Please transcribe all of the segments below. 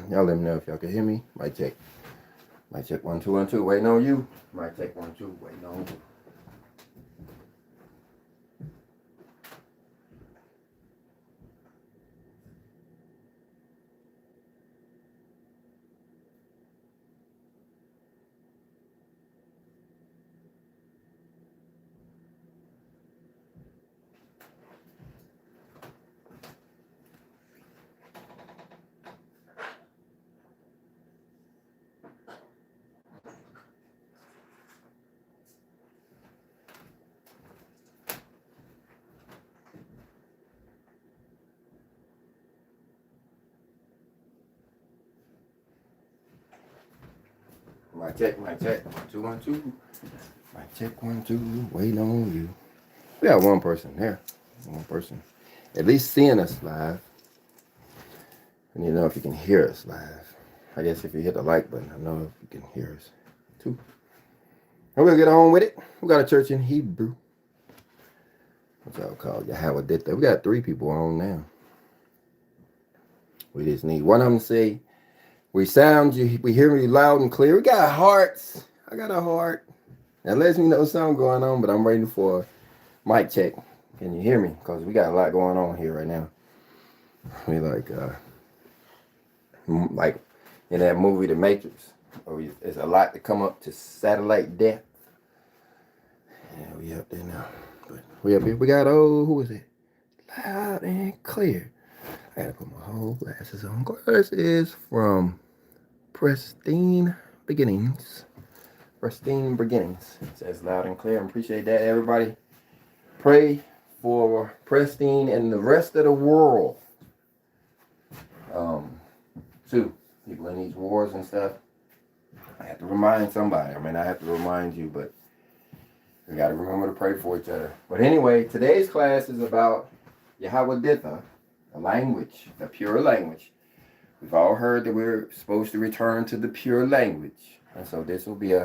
Y'all let me know if y'all can hear me. Mic check. Mic check 1 2 1 2. Waiting on you. Mic check 1 2. Waiting on you. Mic check. Mic check 1 2 1 2. Mic check 1 2. Waiting on you. We got one person there. One person. At least seeing us live. I need to know if you can hear us live. I guess if you hit the like button, I know if you can hear us too. I'm gonna get on with it. We got a church in Hebrew. What's that called? Yahweh did that. We got 3 people on now. We just need one of them to say, we sound you, we hear me loud and clear. We got hearts. I got a heart. That lets me know something going on, but I'm waiting for a mic check. Can you hear me? Because we got a lot going on here right now. We like in that movie The Matrix, there's a lot to come up to satellite depth. Yeah, we up there now. But we up here. We got, who is it? Loud and clear. I gotta put my whole glasses on. Glasses from Pristine Beginnings. Pristine Beginnings. It says loud and clear. I appreciate that, everybody. Pray for Pristine and the rest of the world. Too. People in these wars and stuff. I have to remind somebody. I mean, I have to remind you, but we got to remember to pray for each other. But anyway, today's class is about Yahweh Ditha, the language, the pure language. We've all heard that we're supposed to return to the pure language. And so this will be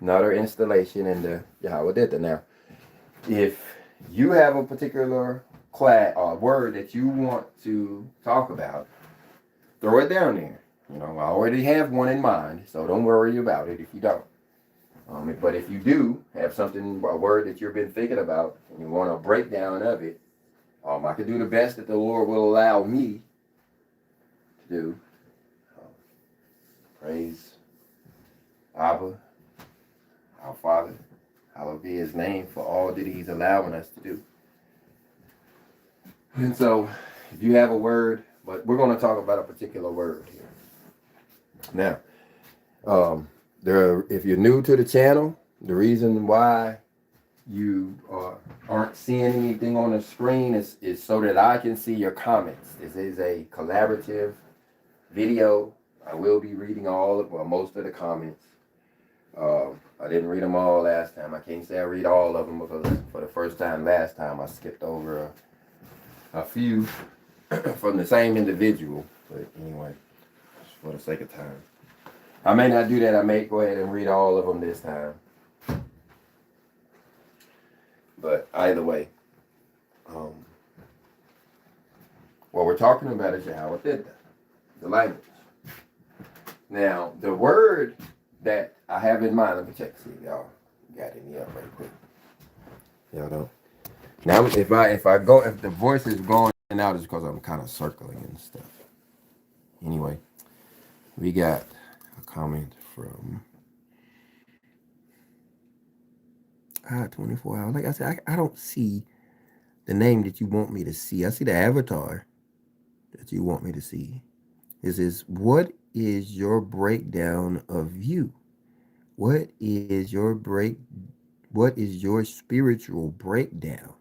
another installation in the Yahweh Ditha. Now, if you have a particular class or word that you want to talk about, throw it down there. You know, I already have one in mind, so don't worry about it if you don't. But if you do have something, a word that you've been thinking about, and you want a breakdown of it, I can do the best that the Lord will allow me to do. Praise Abba, our Father. Hallowed be His name for all that He's allowing us to do. And so, if you have a word, but we're going to talk about a particular word here. Now, if you're new to the channel, the reason why you aren't seeing anything on the screen is so that I can see your comments. This is a collaborative video. I will be reading most of the comments. I didn't read them all last time. I can't say I read all of them because for the first time last time I skipped over a few from the same individual. But anyway, just for the sake of time. I may not do that. I may go ahead and read all of them this time. But either way, what we're talking about is Yahweh Ditha, the language. Now, the word that I have in mind, let me check, see if y'all got any up right quick. Y'all don't. Now, if the voice is going out, it's because I'm kind of circling and stuff. Anyway, we got a comment from 24 hours. Like I said, I don't see the name that you want me to see. I see the avatar that you want me to see. This is, what is your breakdown of you? What is your spiritual breakdown?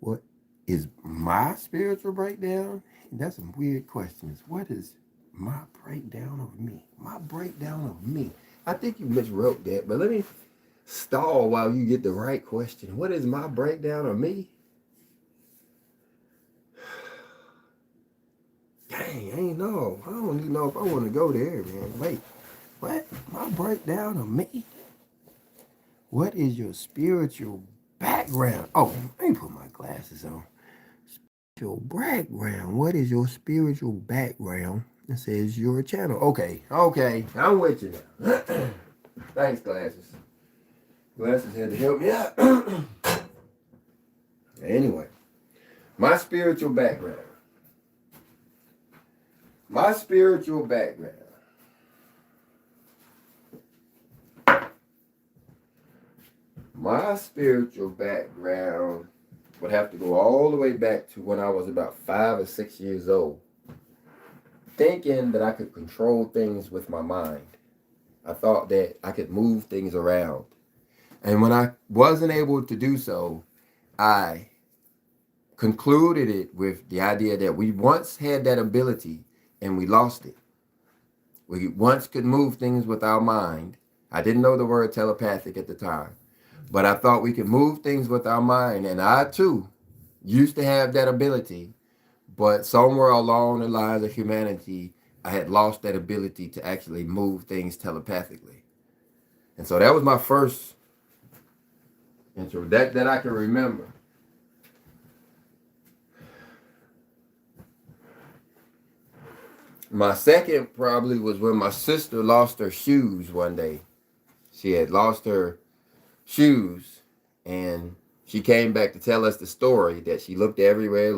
What is my spiritual breakdown? That's some weird questions. What is my breakdown of me? My breakdown of me. I think you miswrote that, but let me stall while you get the right question. What is my breakdown of me? Dang, I ain't know. I don't even know if I want to go there, man. Wait, what? My breakdown of me? What is your spiritual background? Oh, let me put my glasses on. Spiritual background. What is your spiritual background? It says your channel. Okay, I'm with you now. Thanks, glasses. Glasses had to help me out. Anyway, my spiritual background. My spiritual background. My spiritual background would have to go all the way back to when I was about 5 or 6 years old. Thinking that I could control things with my mind. I thought that I could move things around. And when I wasn't able to do so, I concluded it with the idea that we once had that ability and we lost it. We once could move things with our mind. I didn't know the word telepathic at the time, but I thought we could move things with our mind. And I too used to have that ability, but somewhere along the lines of humanity, I had lost that ability to actually move things telepathically. And so that was my first intro that I can remember. My second probably was when my sister lost her shoes one day. She had lost her shoes, and she came back to tell us the story that she looked everywhere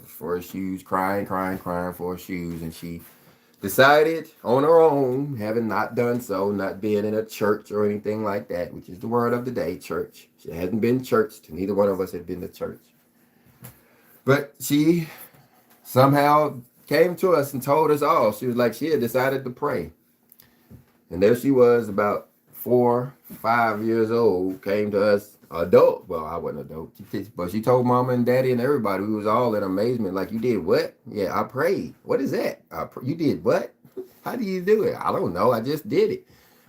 for her shoes, crying for her shoes, and she decided on her own, having not done so, not being in a church or anything like that, which is the word of the day, church. She hadn't been churched. Neither one of us had been to church. But she somehow came to us and told us all. She was like, she had decided to pray. And there she was, about 4, 5 years old, came to us, adult. Well, I wasn't adult, but she told mama and daddy and everybody. We was all in amazement. Like, you did what? Yeah, I prayed. What is that? You did what? How do you do it? I don't know. I just did it.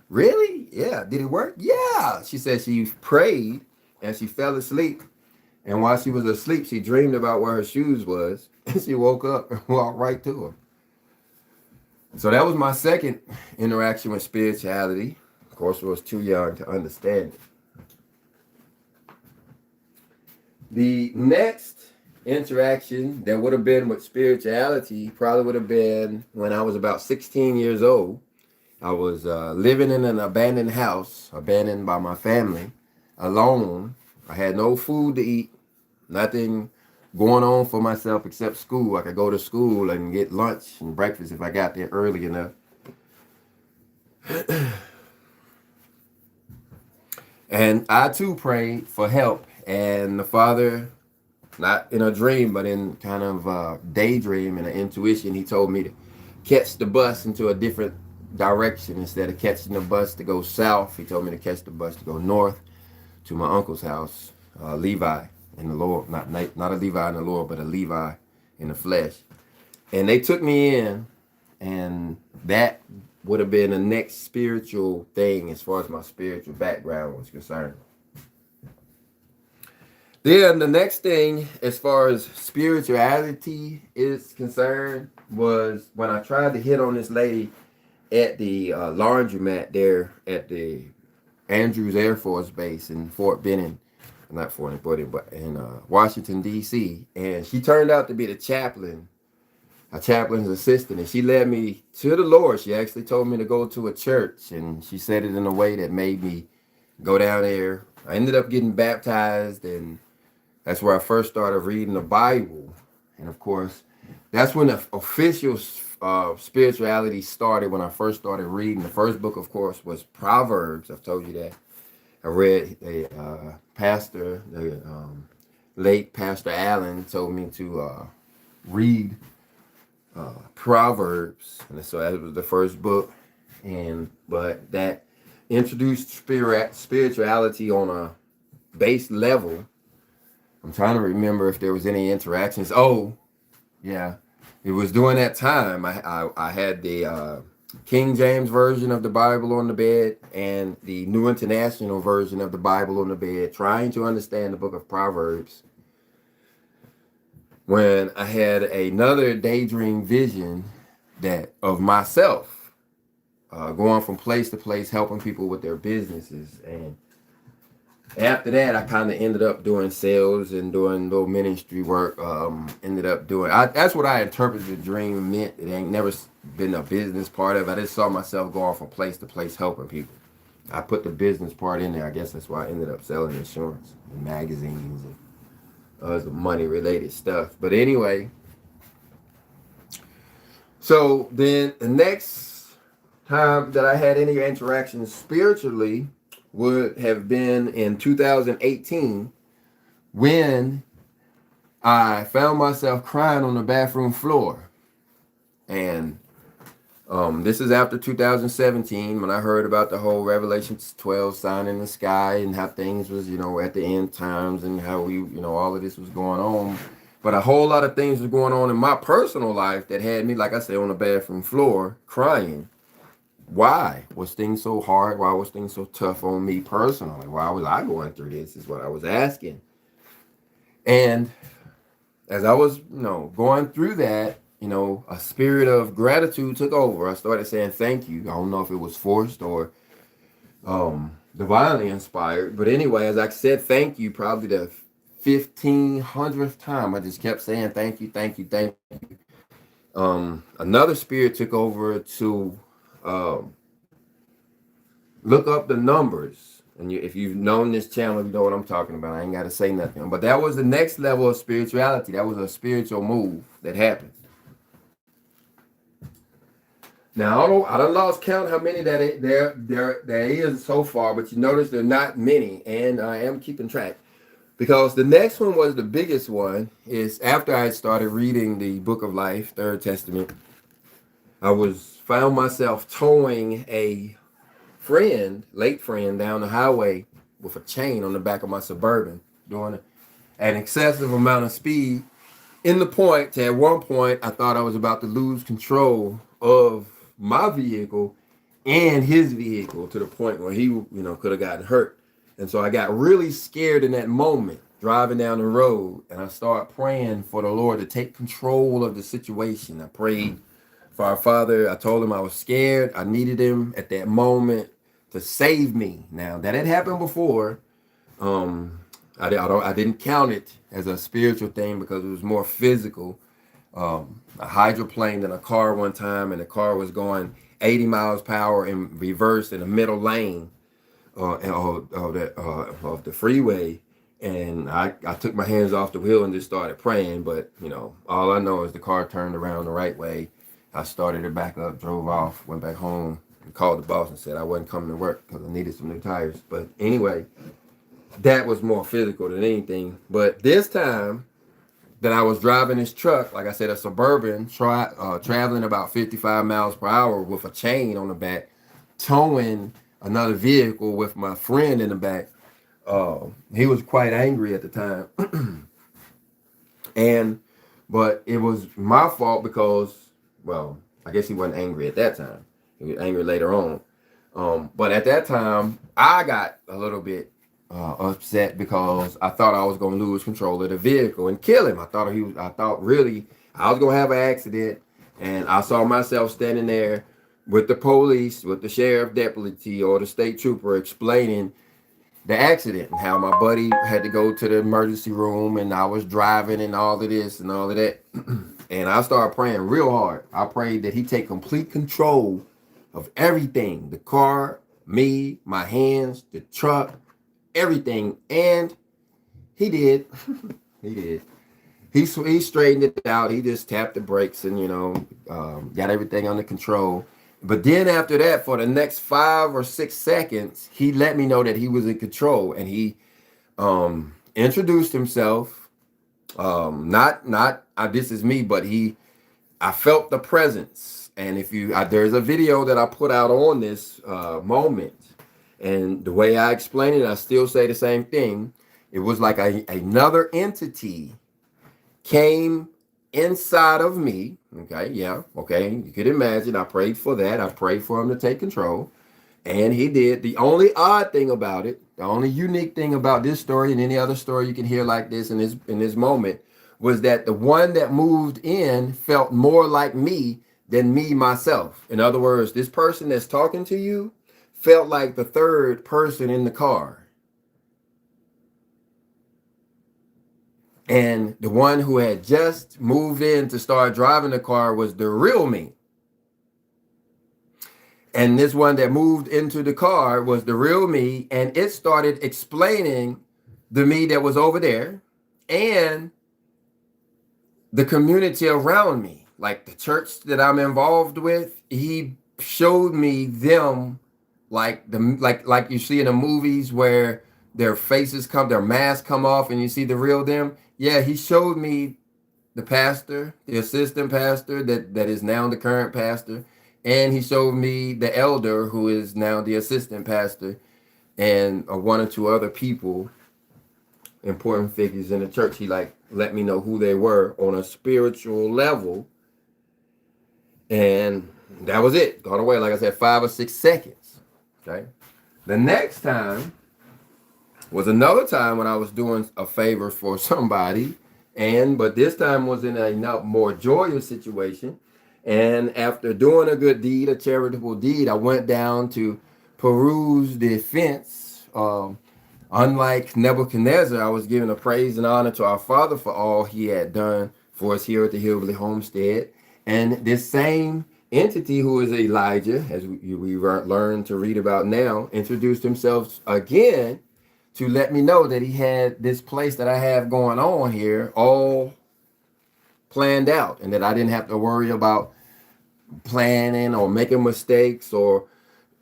Really? Yeah. Did it work? Yeah. She said she prayed and she fell asleep. And while she was asleep, she dreamed about where her shoes was. And she woke up and walked right to them. So that was my second interaction with spirituality. Of course, I was too young to understand it. The next interaction that would have been with spirituality probably would have been when I was about 16 years old. I was living in an abandoned house, abandoned by my family, alone. I had no food to eat, nothing going on for myself except school. I could go to school and get lunch and breakfast if I got there early enough. And I too prayed for help. And the Father, not in a dream, but in kind of a daydream and an intuition, he told me to catch the bus into a different direction. Instead of catching the bus to go south, he told me to catch the bus to go north to my uncle's house, Levi in the Lord. Not a Levi in the Lord, but a Levi in the flesh. And they took me in, and that would have been the next spiritual thing as far as my spiritual background was concerned. Then the next thing as far as spirituality is concerned was when I tried to hit on this lady at the laundromat there at the Andrews Air Force Base in Fort Benning, not Fort Benning, but in Washington, D.C. And she turned out to be the chaplain, a chaplain's assistant, and she led me to the Lord. She actually told me to go to a church, and she said it in a way that made me go down there. I ended up getting baptized, and that's where I first started reading the Bible. And of course, that's when the official spirituality started, when I first started reading. The first book, of course, was Proverbs. I've told you that. I read a pastor, the late Pastor Allen, told me to read Proverbs. And so that was the first book. But that introduced spirituality on a base level. I'm trying to remember if there was any interactions. Oh, yeah. It was during that time I had the King James Version of the Bible on the bed and the New International Version of the Bible on the bed, trying to understand the book of Proverbs, when I had another daydream vision of myself going from place to place, helping people with their businesses. And After that, I kind of ended up doing sales and doing little ministry work. Ended up doing. That's what I interpreted the dream meant. It ain't never been a business part of it. I just saw myself going from place to place helping people. I put the business part in there. I guess that's why I ended up selling insurance and magazines and other money related stuff. But anyway, so then the next time that I had any interactions spiritually would have been in 2018 when I found myself crying on the bathroom floor. And this is after 2017 when I heard about the whole Revelation 12 sign in the sky and how things was, at the end times and how we, all of this was going on. But a whole lot of things was going on in my personal life that had me, like I said, on the bathroom floor crying. Why was things so hard? Why was things so tough on me personally? Why was I going through this is what I was asking. And as I was, going through that, a spirit of gratitude took over. I started saying thank you. I don't know if it was forced or divinely inspired. But anyway, as I said thank you, probably the 1,500th time, I just kept saying thank you, thank you, thank you. Another spirit took over to look up the numbers. And if you've known this channel, you know what I'm talking about. I ain't got to say nothing. But that was the next level of spirituality. That was a spiritual move that happened. Now, I done lost count how many that there is so far, but you notice there are not many, and I am keeping track. Because the next one was the biggest one, is after I started reading the Book of Life, Third Testament, I found myself towing a late friend, down the highway with a chain on the back of my Suburban, doing an excessive amount of speed, in the point to at one point I thought I was about to lose control of my vehicle and his vehicle to the point where he, could have gotten hurt. And so I got really scared in that moment, driving down the road, and I started praying for the Lord to take control of the situation. I prayed for our Father. I told him I was scared. I needed him at that moment to save me. Now, that had happened before. I didn't count it as a spiritual thing because it was more physical. A hydroplane in a car one time, and the car was going 80 miles per hour in reverse in the middle lane of the freeway. And I took my hands off the wheel and just started praying. But, all I know is the car turned around the right way. I started it back up, drove off, went back home, and called the boss and said I wasn't coming to work because I needed some new tires. But anyway, that was more physical than anything. But this time that I was driving this truck, like I said, a Suburban, traveling about 55 miles per hour with a chain on the back, towing another vehicle with my friend in the back. He was quite angry at the time. But it was my fault because, well, I guess he wasn't angry at that time. He was angry later on. But at that time, I got a little bit upset because I thought I was going to lose control of the vehicle and kill him. I thought really I was going to have an accident, and I saw myself standing there with the police, with the sheriff deputy or the state trooper explaining the accident and how my buddy had to go to the emergency room and I was driving and all of this and all of that. And I started praying real hard. I prayed that he take complete control of everything, the car, me, my hands, the truck, everything. And he did. He did. He straightened it out. He just tapped the brakes and, got everything under control. But then after that, for the next 5 or 6 seconds, he let me know that he was in control. And he introduced himself. This is me, but I felt the presence. And there's a video that I put out on this moment. And the way I explain it, I still say the same thing. It was like another entity came inside of me. Okay, yeah, okay. You could imagine. I prayed for that. I prayed for him to take control. And he did. The only odd thing about it, the only unique thing about this story and any other story you can hear like this in this moment, was that the one that moved in felt more like me than me myself. In other words, this person that's talking to you felt like the third person in the car. And the one who had just moved in to start driving the car was the real me. And this one that moved into the car was the real me. And it started explaining the me that was over there and the community around me, like the church that I'm involved with. He showed me them like you see in the movies where their faces come, their masks come off, and you see the real them. Yeah, he showed me the pastor, the assistant pastor that is now the current pastor, and he showed me the elder who is now the assistant pastor, and one or two other people, important figures in the church. He like let me know who they were on a spiritual level, and that was it. Gone away, like I said, 5 or 6 seconds. Okay. The next time was another time when I was doing a favor for somebody, but this time was in a more joyous situation. And after doing a good deed, a charitable deed, I went down to peruse the fence. Unlike Nebuchadnezzar, I was giving a praise and honor to our Father for all he had done for us here at the Hillbilly Homestead. And this same entity, who is Elijah, as we learn to read about now, introduced himself again to let me know that he had this place that I have going on here all planned out, and that I didn't have to worry about planning or making mistakes or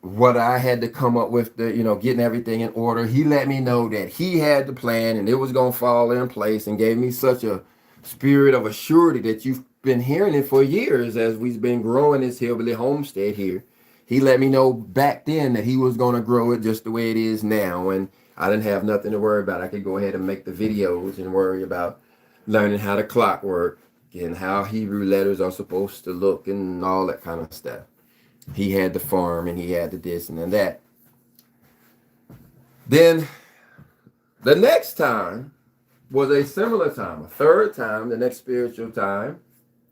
what I had to come up with, getting everything in order. He let me know that he had the plan and it was going to fall in place, and gave me such a spirit of assurity that you've been hearing it for years as we've been growing this Hillbilly Homestead here. He let me know back then that he was going to grow it just the way it is now, and I didn't have nothing to worry about. I could go ahead and make the videos and worry about learning how the clock worked and how Hebrew letters are supposed to look and all that kind of stuff. He had the farm and he had the this and that. Then the next time was a similar time, a third time, the next spiritual time.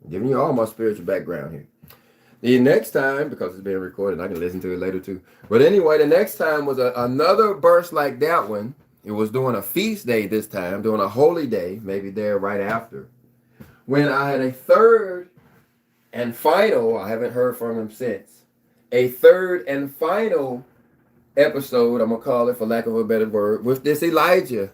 I'm giving you all my spiritual background here. The next time, because it's being recorded, I can listen to it later too. But anyway, the next time was another burst like that one. It was during a feast day this time, during a holy day, maybe there right after, when I had a third and final, I haven't heard from him since, a third and final episode, I'm going to call it for lack of a better word, with this Elijah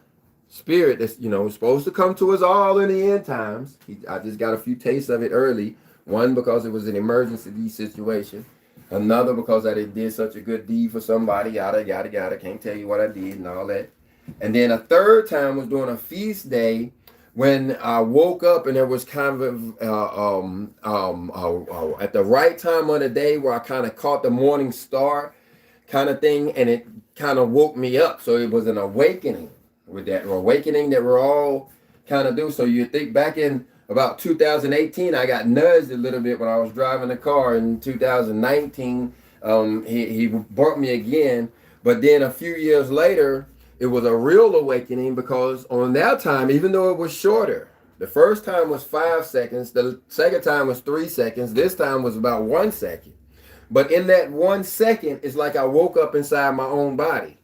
spirit that's, supposed to come to us all in the end times. I just got a few tastes of it early. One, because it was an emergency situation. Another, because I did such a good deed for somebody, yada, yada, yada. Can't tell you what I did and all that. And then a third time was during a feast day when I woke up and there was kind of at the right time of the day where I kind of caught the morning star kind of thing, and it kind of woke me up. So it was an awakening with that awakening that we're all kind of do. So you think back in about 2018, I got nudged a little bit when I was driving the car. In 2019, he bumped me again. But then a few years later, it was a real awakening, because on that time, even though it was shorter, the first time was 5 seconds, the second time was 3 seconds, this time was about 1 second. But in that 1 second, it's like I woke up inside my own body.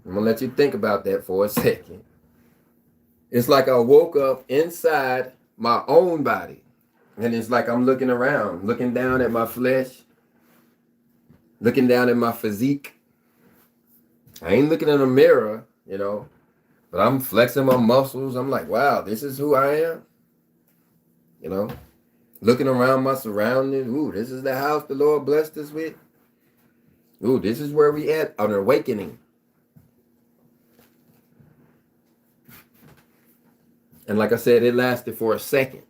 I'm going to let you think about that for a second. It's like I woke up inside my own body. And it's like I'm looking around, looking down at my flesh, looking down at my physique. I ain't looking in a mirror, but I'm flexing my muscles. I'm like, wow, this is who I am. Looking around my surroundings. Ooh, this is the house the Lord blessed us with. Ooh, this is where we at, an awakening. And like I said, it lasted for a second.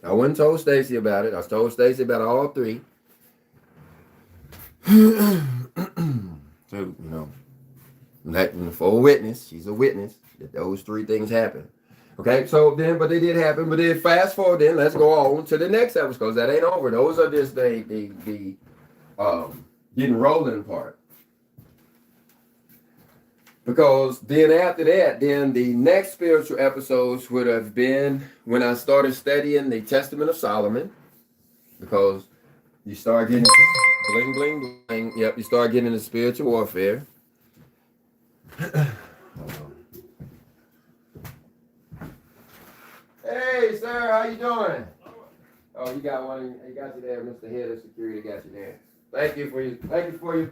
I wasn't told Stacy about it. I told Stacy about all three. So, for a witness, she's a witness that those three things happen. Okay, so then, but they did happen. But then fast forward, then let's go on to the next episode, because that ain't over. Those are just the getting rolling part. Because then after that, then the next spiritual episodes would have been when I started studying the Testament of Solomon. Because you start getting bling, bling, bling. Yep, you start getting into spiritual warfare. Hey, sir, how you doing? Oh, you got one. You got you there, Mr. Head of Security. Got you there. Thank you for you. Thank you for you.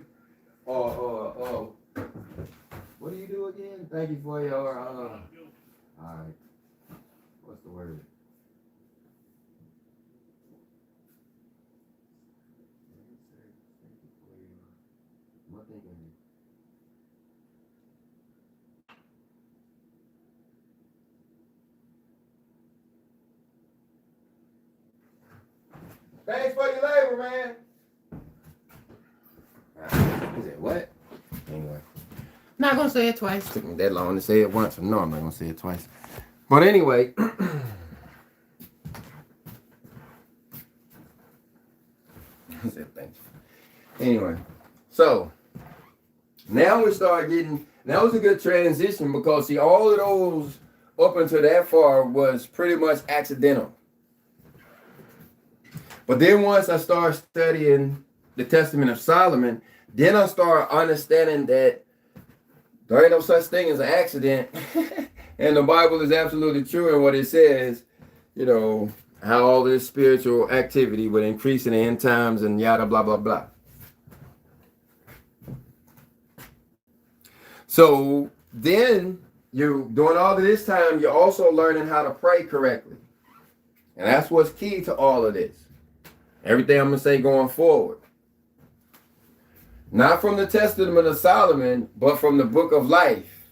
What do you do again? Thank you for your. All right. What's the word? What thinking? Thanks for your labor, man. He said, what? Anyway. Not gonna say it twice. Took me that long to say it once. No, I'm not gonna say it twice. But anyway. I said thanks. Anyway. So now we start getting, that was a good transition because see, all of those up until that far was pretty much accidental. But then once I started studying the Testament of Solomon, then I started understanding that there ain't no such thing as an accident. And the Bible is absolutely true in what it says, you know, how all this spiritual activity would increase in the end times and yada, blah, blah, blah. So then you're doing all of this time, you're also learning how to pray correctly. And that's what's key to all of this. Everything I'm going to say going forward. Not from the Testament of Solomon, but from the Book of Life.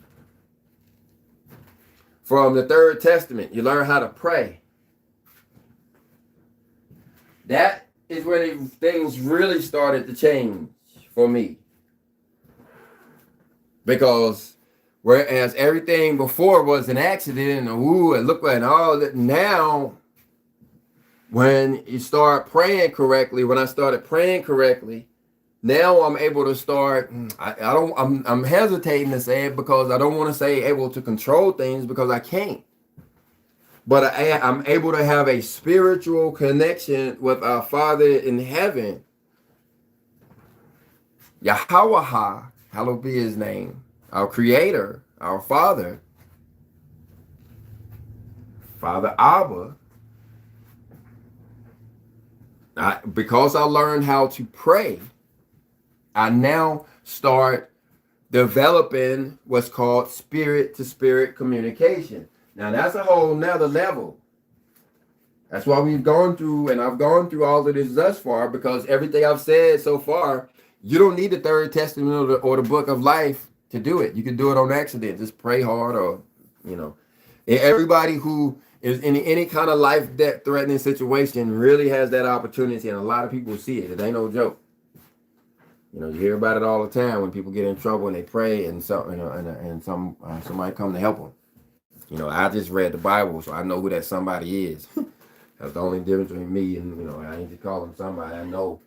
From the Third Testament, you learn how to pray. That is when things really started to change for me. Because whereas everything before was an accident, and look and all that, now when you start praying correctly, when I started praying correctly, now I'm able to start. I'm hesitating to say it because I don't want to say able to control things because I can't. But I'm able to have a spiritual connection with our Father in heaven. Yahweh, hallowed be his name, our Creator, our Father, Father Abba. Because I learned how to pray, I now start developing what's called spirit-to-spirit communication. Now, that's a whole nother level. That's why we've gone through, and I've gone through all of this thus far, because everything I've said so far, you don't need the Third Testament or the Book of Life to do it. You can do it on accident. Just pray hard, or, you know. Everybody who is in any kind of life-threatening situation really has that opportunity, and a lot of people see it. It ain't no joke. You know, you hear about it all the time when people get in trouble and they pray, and somebody come to help them. You know, I just read the Bible, so I know who that somebody is. That's the only difference between me and, you know, I ain't to call them somebody. I know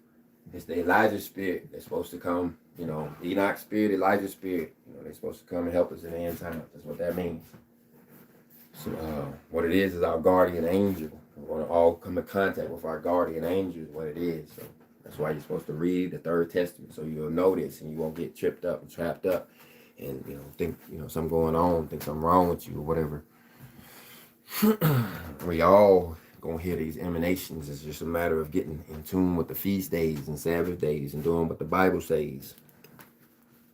it's the Elijah spirit that's supposed to come. You know, Enoch spirit, Elijah spirit. You know, they're supposed to come and help us in the end time. That's what that means. So what it is our guardian angel. We want to all come in contact with our guardian angel is what it is. So that's why you're supposed to read the Third Testament, so you'll know this and you won't get tripped up and trapped up and, you know, think, you know, something going on, think something wrong with you or whatever. We all gonna hear these emanations. It's just a matter of getting in tune with the feast days and Sabbath days and doing what the Bible says.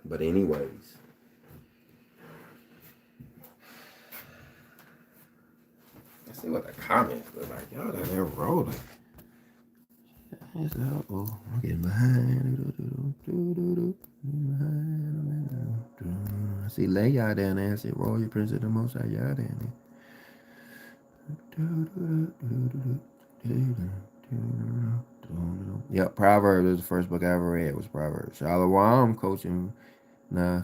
But anyways, let's see what the comments look like. Y'all down there rolling. I'm getting behind. I see Leia down there. I see Royal Prince of the Most High y'all down there. Yep, Proverbs is the first book I ever read was Proverbs. Shalom, coaching the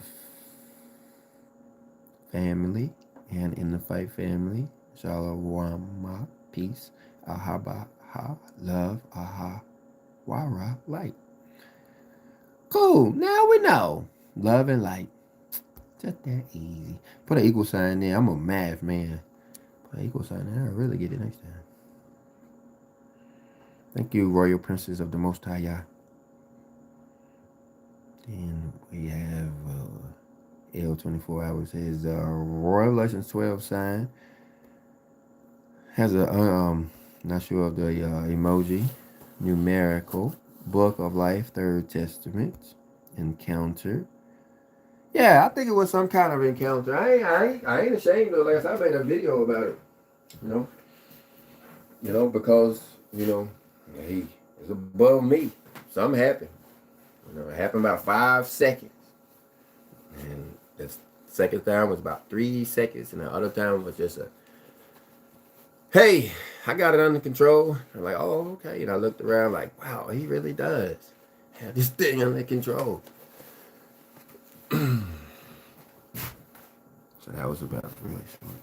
family and in the fight family. Shalom, peace, ahaba, ha, love, aha, wara, light. Cool, now we know. Love and light. Just that easy. Put an equal sign there. I'm a math man. Put an equal sign there. I'll really get it next time. Thank you, Royal Princess of the Most High Yah. And we have L24 hours. His Revelations 12 sign. has a not sure of the emoji, numerical, Book of Life, Third Testament, encounter. Yeah, I think it was some kind of encounter. I ain't ashamed of it. Like I said, I made a video about it. You know, because he is above me. Something happened. It happened about 5 seconds, and the second time was about 3 seconds, and the other time was just a, hey, I got it under control. I'm like, oh, okay. And I looked around like, wow, he really does have this thing under control. So that was about really short.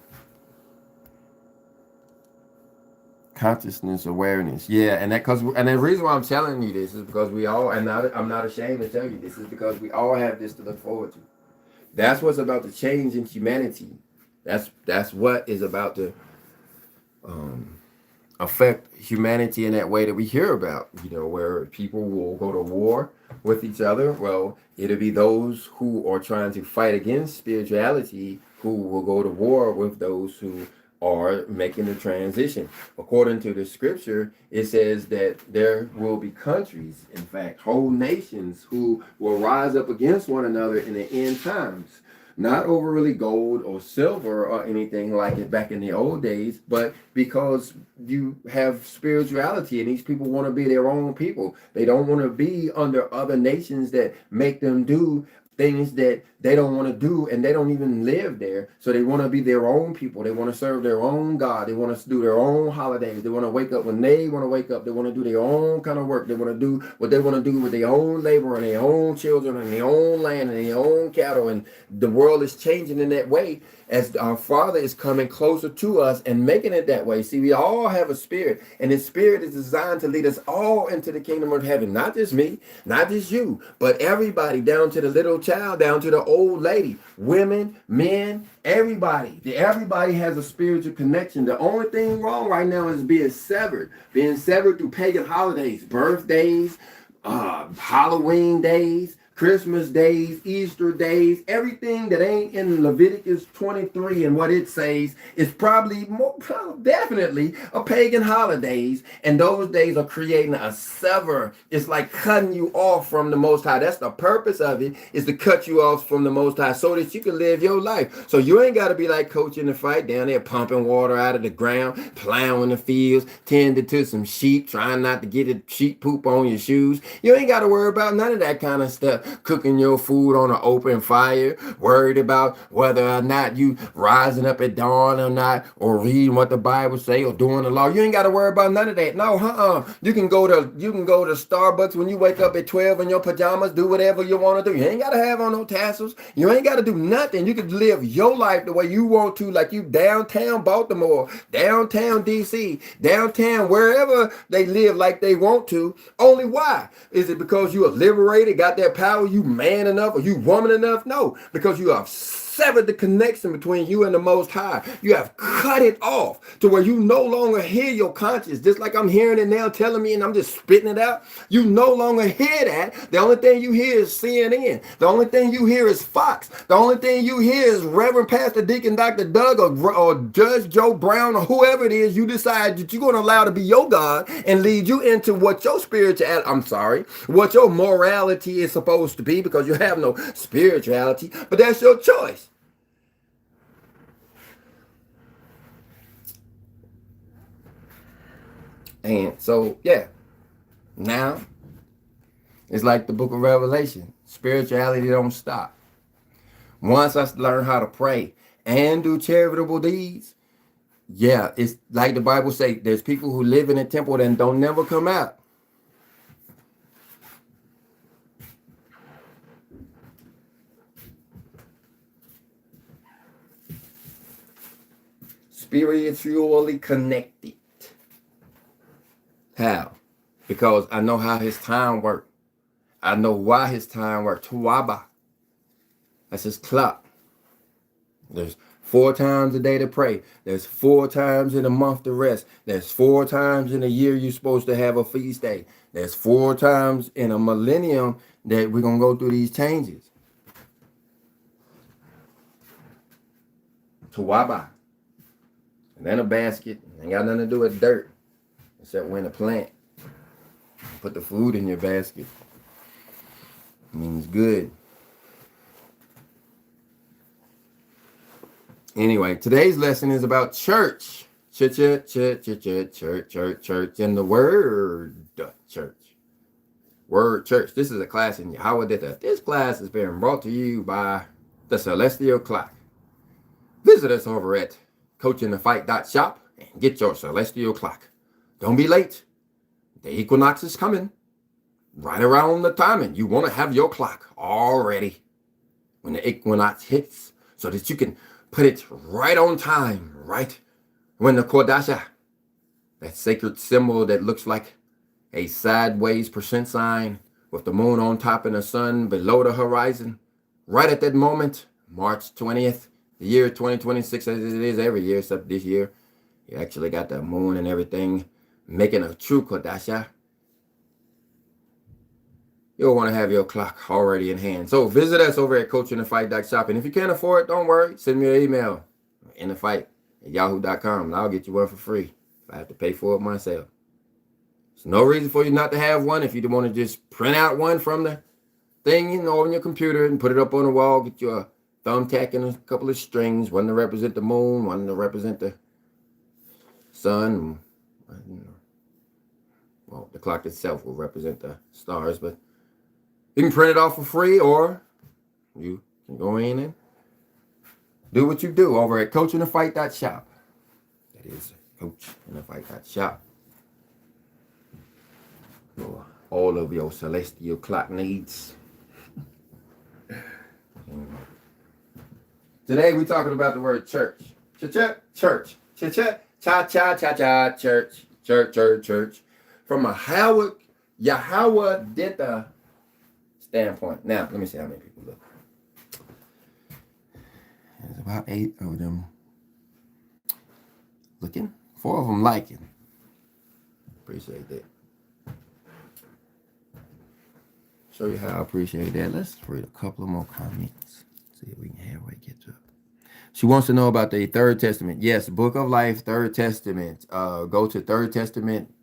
Consciousness, awareness. Yeah, and the reason why I'm telling you this is because we all, and I'm not ashamed to tell you this, is because we all have this to look forward to. That's what's about to change in humanity. That's what is about to affect humanity in that way that we hear about, where people will go to war with each other. Well, it'll be those who are trying to fight against spirituality who will go to war with those who are making the transition. According to the scripture, it says that there will be countries, in fact, whole nations, who will rise up against one another in the end times. Not over really gold or silver or anything like it back in the old days, but because you have spirituality and these people want to be their own people. They don't want to be under other nations that make them do things that they don't want to do, and they don't even live there. So they want to be their own people. They want to serve their own God. They want to do their own holidays. They want to wake up when they want to wake up. They want to do their own kind of work. They want to do what they want to do with their own labor and their own children and their own land and their own cattle. And the world is changing in that way as our Father is coming closer to us and making it that way. See, we all have a spirit, and this spirit is designed to lead us all into the kingdom of heaven. Not just me, not just you, but everybody, down to the little child, down to the old lady, women, men, everybody. Everybody has a spiritual connection. The only thing wrong right now is being severed through pagan holidays, birthdays, Halloween days, Christmas days, Easter days. Everything that ain't in Leviticus 23 and what it says is probably definitely a pagan holidays, and those days are creating a sever. It's like cutting you off from the Most High. That's the purpose of it, is to cut you off from the Most High so that you can live your life. So you ain't got to be like Coach in the fight down there pumping water out of the ground, plowing the fields, tending to some sheep, trying not to get the sheep poop on your shoes. You ain't got to worry about none of that kind of stuff. Cooking your food on an open fire, worried about whether or not you rising up at dawn or not, or reading what the Bible say, or doing the law. You ain't got to worry about none of that. No, You can go to Starbucks when you wake up at 12 in your pajamas, do whatever you want to do. You ain't got to have on no tassels. You ain't got to do nothing. You can live your life the way you want to, like you downtown Baltimore, downtown DC, downtown wherever they live like they want to. Only why? Is it because you are liberated, got that power? You man enough, or you woman enough? No, because you have severed the connection between you and the Most High. You have cut it off to where you no longer hear your conscience, just like I'm hearing it now telling me and I'm just spitting it out. You no longer hear that. The only thing you hear is CNN. The only thing you hear is Fox. The only thing you hear is Reverend Pastor Deacon Dr. Doug or Judge Joe Brown or whoever it is you decide that you're going to allow to be your God and lead you into what your what your morality is supposed to be, because you have no spirituality, but that's your choice. And so, yeah, now it's like the book of Revelation. Spirituality don't stop. Once I learn how to pray and do charitable deeds, yeah, it's like the Bible say, there's people who live in a temple and don't never come out. Spiritually connected. How? Because I know how his time worked. I know why his time worked. Tuwaba. That's his clock. There's 4 times a day to pray. There's 4 times in a month to rest. There's 4 times in a year you're supposed to have a feast day. There's 4 times in a millennium that we're going to go through these changes. Tuwaba. and then a basket. Ain't got nothing to do with dirt, except when to plant. Put the food in your basket. Means good. Anyway, today's lesson is about church. Church, and the word church. Word church. This is a class in Yahweh Dita. This class is being brought to you by the Celestial Clock. Visit us over at coachinthefight.shop and get your Celestial Clock. Don't be late. The equinox is coming. Right around the timing. You want to have your clock all ready when the equinox hits so that you can put it right on time, right when the Kodasha, that sacred symbol that looks like a sideways percent sign with the moon on top and the sun below the horizon, right at that moment, March 20th, the year 2026, as it is every year except this year, you actually got the moon and everything making a true Kodasha. You'll want to have your clock already in hand. So visit us over at coachinthefight.shop. And if you can't afford it, don't worry. Send me an email, inthefight@yahoo.com, and I'll get you one for free if I have to pay for it myself. There's no reason for you not to have one. If you want to just print out one from the thing, on your computer and put it up on the wall, get you a thumbtack and a couple of strings, one to represent the moon, one to represent the sun. Well, the clock itself will represent the stars, but you can print it off for free, or you can go in and do what you do over at coachinthefight.shop. That is coachinthefight.shop. For all of your celestial clock needs. Today we're talking about the word church. Church. Cha-cha-cha-cha, church. From a Yahweh Dita standpoint. Now, let me see how many people look. There's about 8 of them looking. 4 of them liking. Appreciate that. Show you how I appreciate that. Let's read a couple of more comments. See if we can halfway get to it. She wants to know about the Third Testament. Yes, Book of Life, Third Testament. Go to Third Testament.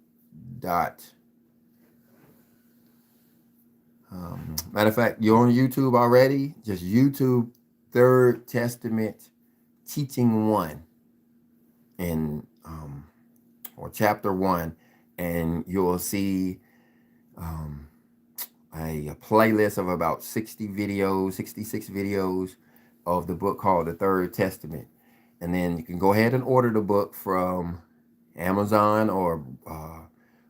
Matter of fact, you're on YouTube already. Just YouTube Third Testament Teaching 1 and or Chapter 1, and you'll see a playlist of about 66 videos of the book called the Third Testament. And then you can go ahead and order the book from Amazon or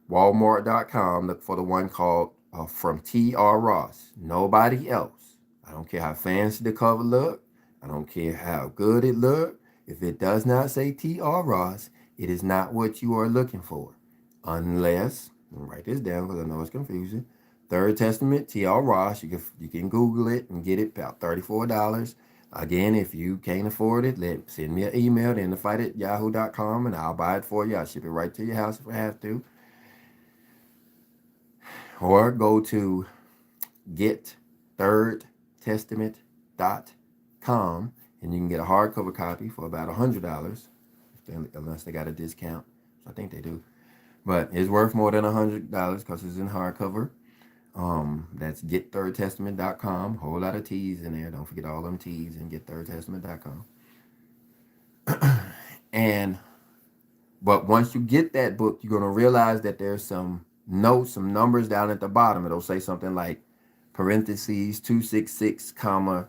Walmart.com. Look for the one called From T.R. Ross. Nobody else. I don't care how fancy the cover look. I don't care how good it look. If it does not say T.R. Ross, it is not what you are looking for. Unless, write this down because I know it's confusing. Third Testament, T.R. Ross. You can Google it and get it about $34. Again, if you can't afford it, send me an email to inthefight@yahoo.com and I'll buy it for you. I'll ship it right to your house if I have to. Or go to getthirdtestament.com and you can get a hardcover copy for about $100, unless they got a discount. I think they do. But it's worth more than $100 because it's in hardcover. That's getthirdtestament.com. Whole lot of T's in there. Don't forget all them T's and getthirdtestament.com. But once you get that book, you're going to realize that there's some notes, some numbers down at the bottom. It'll say something like parentheses 266, comma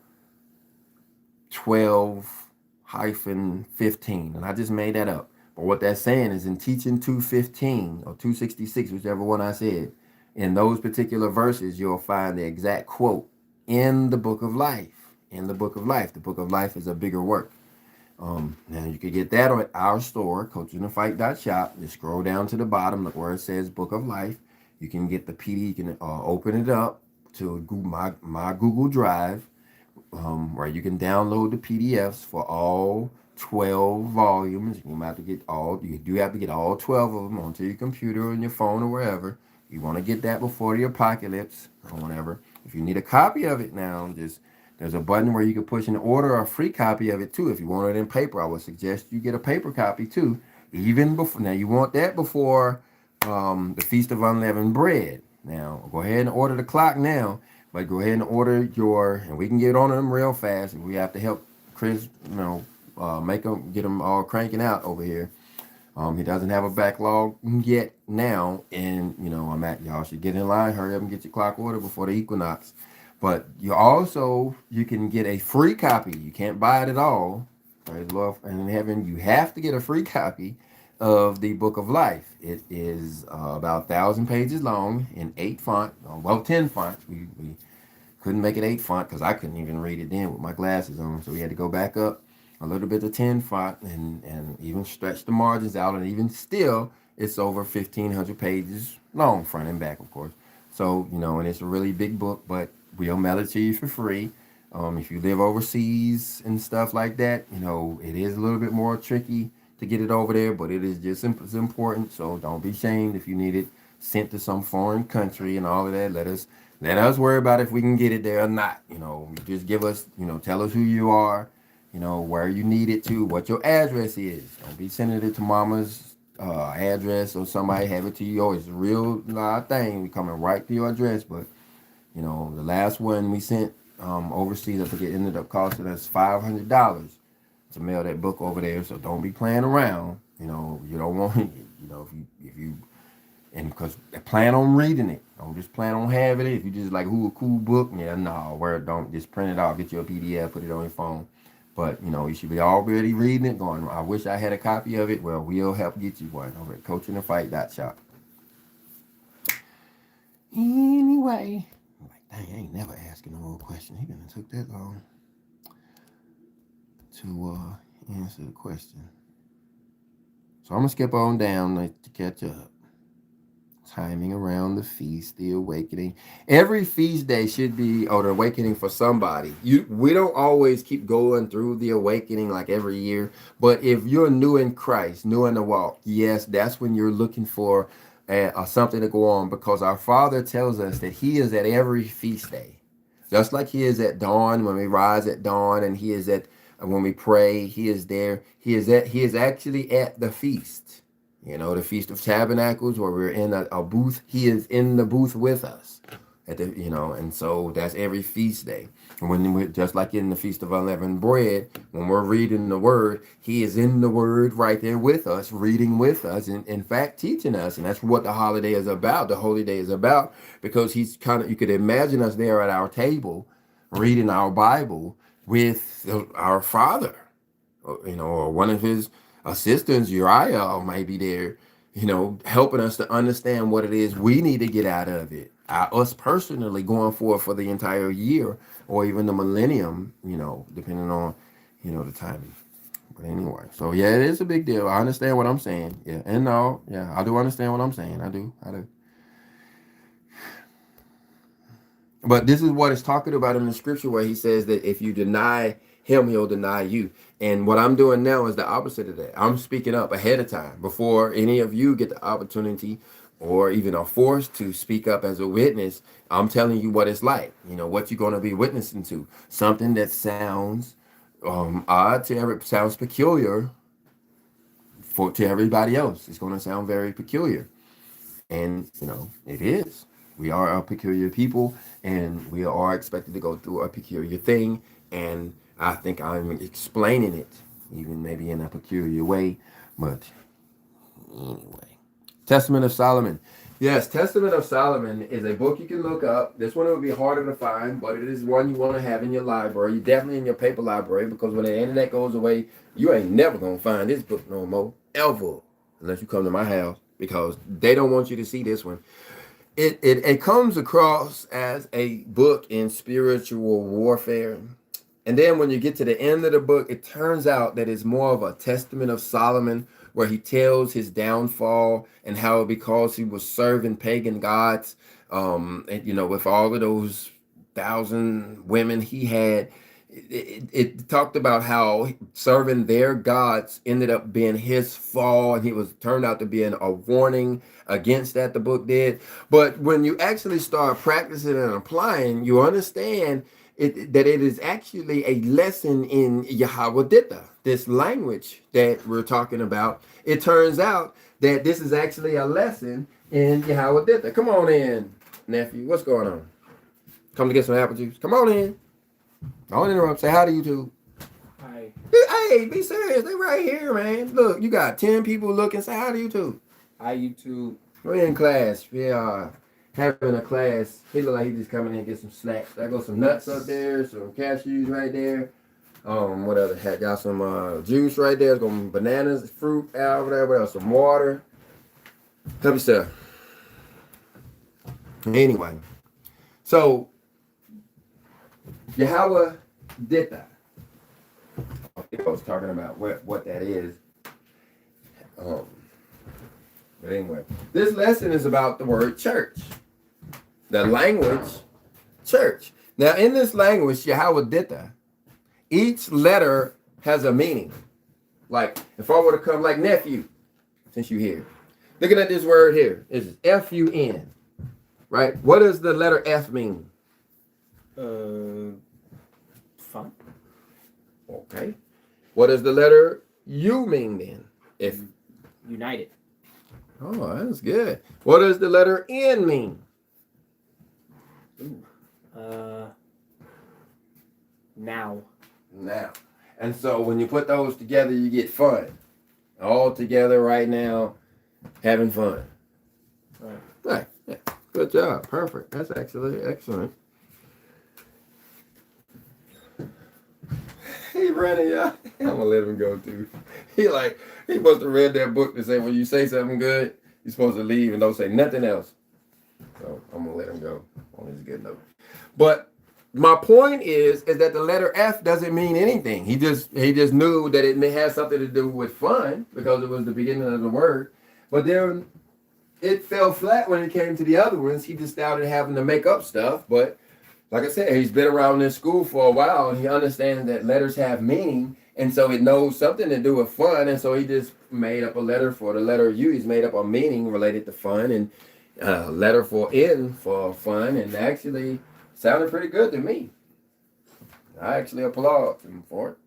12-15. And I just made that up. But what that's saying is in teaching 215 or 266, whichever one I said, in those particular verses, you'll find the exact quote in the Book of Life. In the Book of Life. The Book of Life is a bigger work. Now, you can get that at our store, coachinthefight.shop. Just scroll down to the bottom, look where it says Book of Life. You can get the PD. You can open it up to my Google Drive, where you can download the PDFs for all 12 volumes. You have to get all 12 of them onto your computer or your phone or wherever. You want to get that before the apocalypse or whatever. If you need a copy of it now, just There's a button where you can push and order a free copy of it too. If you want it in paper, I would suggest you get a paper copy too. Even before, now you want that before the Feast of Unleavened Bread. Now go ahead and order the clock now, but go ahead and order and we can get on them real fast. And we have to help Chris, make them get them all cranking out over here. He doesn't have a backlog yet now, and y'all should get in line, hurry up and get your clock order before the equinox. But you can get a free copy. You can't buy it at all. Praise the Lord. And in heaven, you have to get a free copy of the Book of Life. It is about 1,000 pages long in 8 font. 10 fonts. We couldn't make it 8 font because I couldn't even read it then with my glasses on. So we had to go back up a little bit to 10 font and even stretch the margins out. And even still, it's over 1,500 pages long, front and back, of course. So, and it's a really big book, but we'll mail it to you for free. If you live overseas and stuff like that, it is a little bit more tricky to get it over there, but it is just it's important. So don't be ashamed if you need it sent to some foreign country and all of that. Let us worry about if we can get it there or not. Just give us, tell us who you are, where you need it to, what your address is. Don't be sending it to mama's address or somebody have it to you. It's a real thing coming right to your address. But the last one we sent overseas, I think it ended up costing us $500 to mail that book over there. So don't be playing around. You don't want if you and because plan on reading it. Don't just plan on having it. If you just like a cool book, don't just print it out, get you a PDF, put it on your phone. But you should be already reading it, going, I wish I had a copy of it. Well, we'll help get you one over at coachinthefight.shop. Anyway, I'm like, dang, I ain't never asking no more question. He done took that long to answer the question. So I'm gonna skip on down to catch up. Timing around the feast, the awakening. Every feast day should be the awakening for somebody. We don't always keep going through the awakening like every year, but if you're new in Christ, new in the walk, yes, that's when you're looking for something to go on, because our Father tells us that He is at every feast day, just like He is at dawn when we rise at dawn, and He is at when we pray. He is there. He is actually at the feast. The Feast of Tabernacles, where we're in a booth. He is in the booth with us and so that's every feast day. And when we're just like in the Feast of Unleavened Bread, when we're reading the Word, He is in the Word right there with us, reading with us, and in fact teaching us. And that's what the holiday is about. The Holy Day is about, because He's you could imagine us there at our table, reading our Bible with our Father, or one of His assistants, Uriah, may be there, helping us to understand what it is we need to get out of it. Us personally going forward for the entire year or even the millennium, depending on, the timing. But anyway, so yeah, it is a big deal. I understand what I'm saying. Yeah, and no, yeah, I do understand what I'm saying. I do. But this is what it's talking about in the scripture, where He says that if you deny Him, He'll deny you. And what I'm doing now is the opposite of that. I'm speaking up ahead of time before any of you get the opportunity or even are forced to speak up as a witness. I'm telling you what it's like, what you're going to be witnessing to. Something that sounds odd sounds peculiar to everybody else. It's going to sound very peculiar. And, it is. We are a peculiar people, and we are expected to go through a peculiar thing. And I think I'm explaining it, even maybe in a peculiar way. But anyway, Testament of Solomon. Yes, Testament of Solomon is a book you can look up. This one would be harder to find, but it is one you want to have in your library. Definitely in your paper library, because when the internet goes away, you ain't never going to find this book no more, ever, unless you come to my house, because they don't want you to see this one. It comes across as a book in spiritual warfare. And then when you get to the end of the book, it turns out that it's more of a testament of Solomon, where he tells his downfall and how, because he was serving pagan gods, and with all of those 1,000 women he had, it talked about how serving their gods ended up being his fall, and he was turned out to be a warning against that, the book did. But when you actually start practicing and applying, you understand that it is actually a lesson in Yahweh, this language that we're talking about. It turns out that this is actually a lesson in Yahweh. Come on in, nephew. What's going on? Come to get some apple juice. Come on in. Don't interrupt. Say hi to YouTube. Hi. Hey, be serious. They right here, man. Look, you got 10 people looking. Say hi to YouTube. Hi, YouTube. We're in class. We are having a class. He look like he just coming in and get some snacks. There goes some nuts up there, some cashews right there. What other hat? Got some juice right there. Some bananas, fruit out over there. What else? Some water. Help yourself. Anyway, so Yahweh did that. I think I was talking about what that is. But anyway, this lesson is about the word church. The language church. Now, in this language, Yahweh Ditta, each letter has a meaning. Like, if I were to come like nephew, since you're here, looking at this word here, it's F-U-N, right? What does the letter F mean? Fun. Okay. What does the letter U mean then? If United. Oh, that's good. What does the letter N mean? Now. Now. And so when you put those together, you get fun. All together right now, having fun. Right. Yeah. Good job. Perfect. That's actually excellent. He running, y'all. I'm gonna let him go too. He must have read that book to say when you say something good, you're supposed to leave and don't say nothing else. So I'm gonna let him go on his good note. But my point is that the letter F doesn't mean anything. He just knew that it may have something to do with fun because it was the beginning of the word. But then it fell flat when it came to the other ones. He just started having to make up stuff. But like I said, he's been around this school for a while and he understands that letters have meaning. And so it knows something to do with fun. And so he just made up a letter for the letter U. He's made up a meaning related to fun and letter for N for fun. And actually sounded pretty good to me. I actually applaud him for it.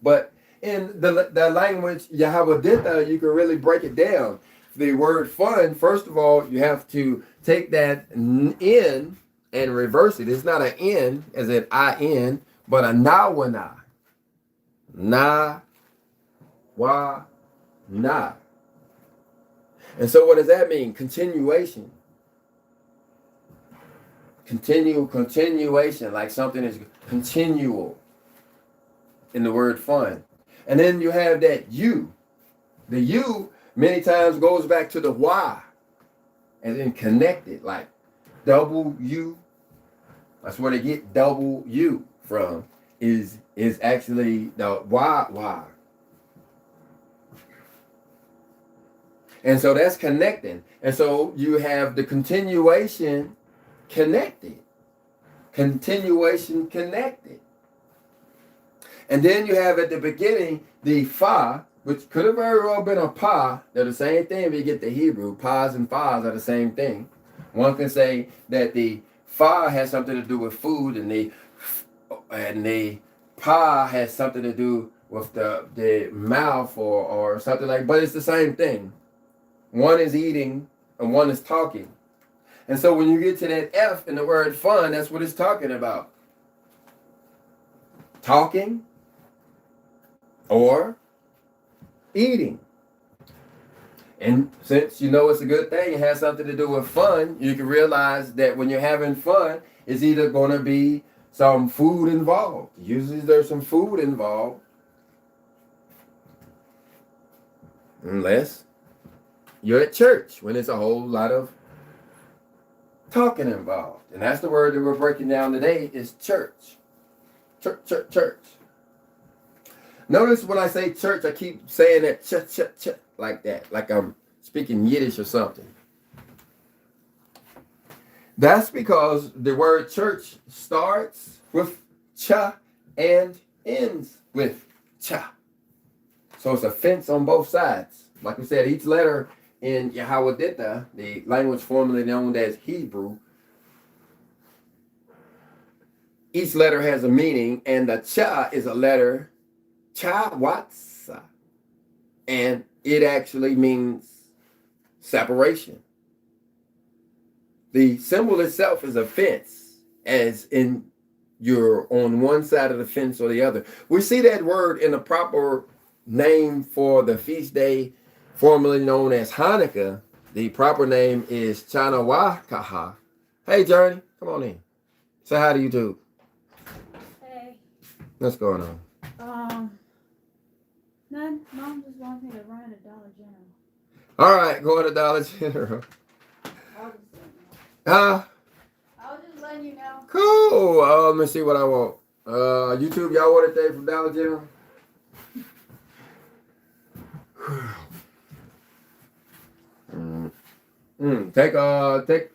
But in the language Yahweh Ditta, you can really break it down. The word fun, first of all, you have to take that N and reverse it. It's not an N as in I-N, but a na-wa-na. Na-wa-na. And so what does that mean? Continuation. Continuation, like something is continual in the word fun. And then you have that U. The U many times goes back to the Y and then connected, like W. That's where they get double U from, is actually the Y. And so that's connecting. And so you have the continuation connected. Continuation connected. And then you have at the beginning the fa, which could have very well been a pa. They're the same thing, but you get the Hebrew. Pas and fas are the same thing. One can say that the fa has something to do with food, and the pa has something to do with the mouth or something like. But it's the same thing. One is eating and one is talking. And so when you get to that F in the word fun, that's what it's talking about. Talking or eating. And since you know it's a good thing, it has something to do with fun, you can realize that when you're having fun, it's either going to be some food involved. Usually there's some food involved. Unless you're at church, when it's a whole lot of talking involved. And that's the word that we're breaking down today is church. Church. Notice when I say church, I keep saying that ch like that, like I'm speaking Yiddish or something. That's because the word church starts with cha and ends with cha. So it's a fence on both sides. Like we said, each letter in Yahweh Ditta, the language formerly known as Hebrew, each letter has a meaning, and the cha is a letter, cha watsa, and it actually means separation. The symbol itself is a fence, as in you're on one side of the fence or the other. We see that word in the proper name for the feast day, formerly known as Hanukkah. The proper name is Chanawakaha. Hey, Journey, come on in. Say hi to YouTube. Hey. What's going on? None. Mom just wants me to run at Dollar General. All right, go to Dollar General. I'll just let you know. Huh? I'll just let you know. Cool. Let me see what I want. YouTube, y'all want anything from Dollar General?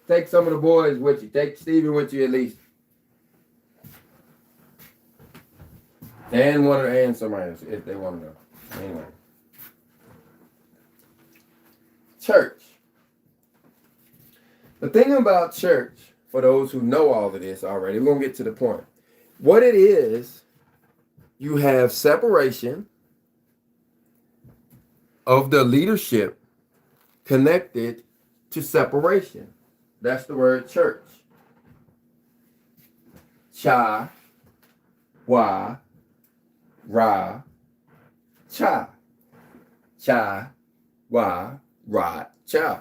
Take some of the boys with you. Take Steven with you at least. And somebody else if they want to go. Anyway. Church. The thing about church, for those who know all of this already, we're going to get to the point. What it is, you have separation of the leadership connected to separation. That's the word church. Cha, wa, ra, cha. Cha, wa, ra, cha.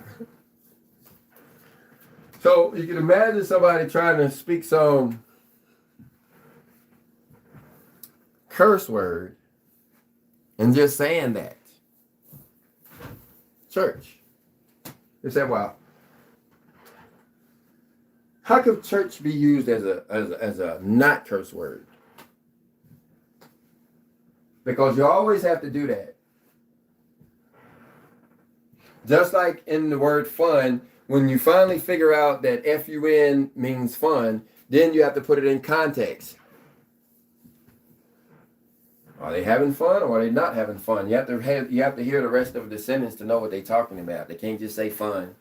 So you can imagine somebody trying to speak some curse word and just saying that. Church. You say, well, how could church be used as a not curse word? Because you always have to do that. Just like in the word fun, when you finally figure out that F-U-N means fun, then you have to put it in context. Are they having fun or are they not having fun? You have to hear the rest of the sentence to know what they're talking about. They can't just say fun.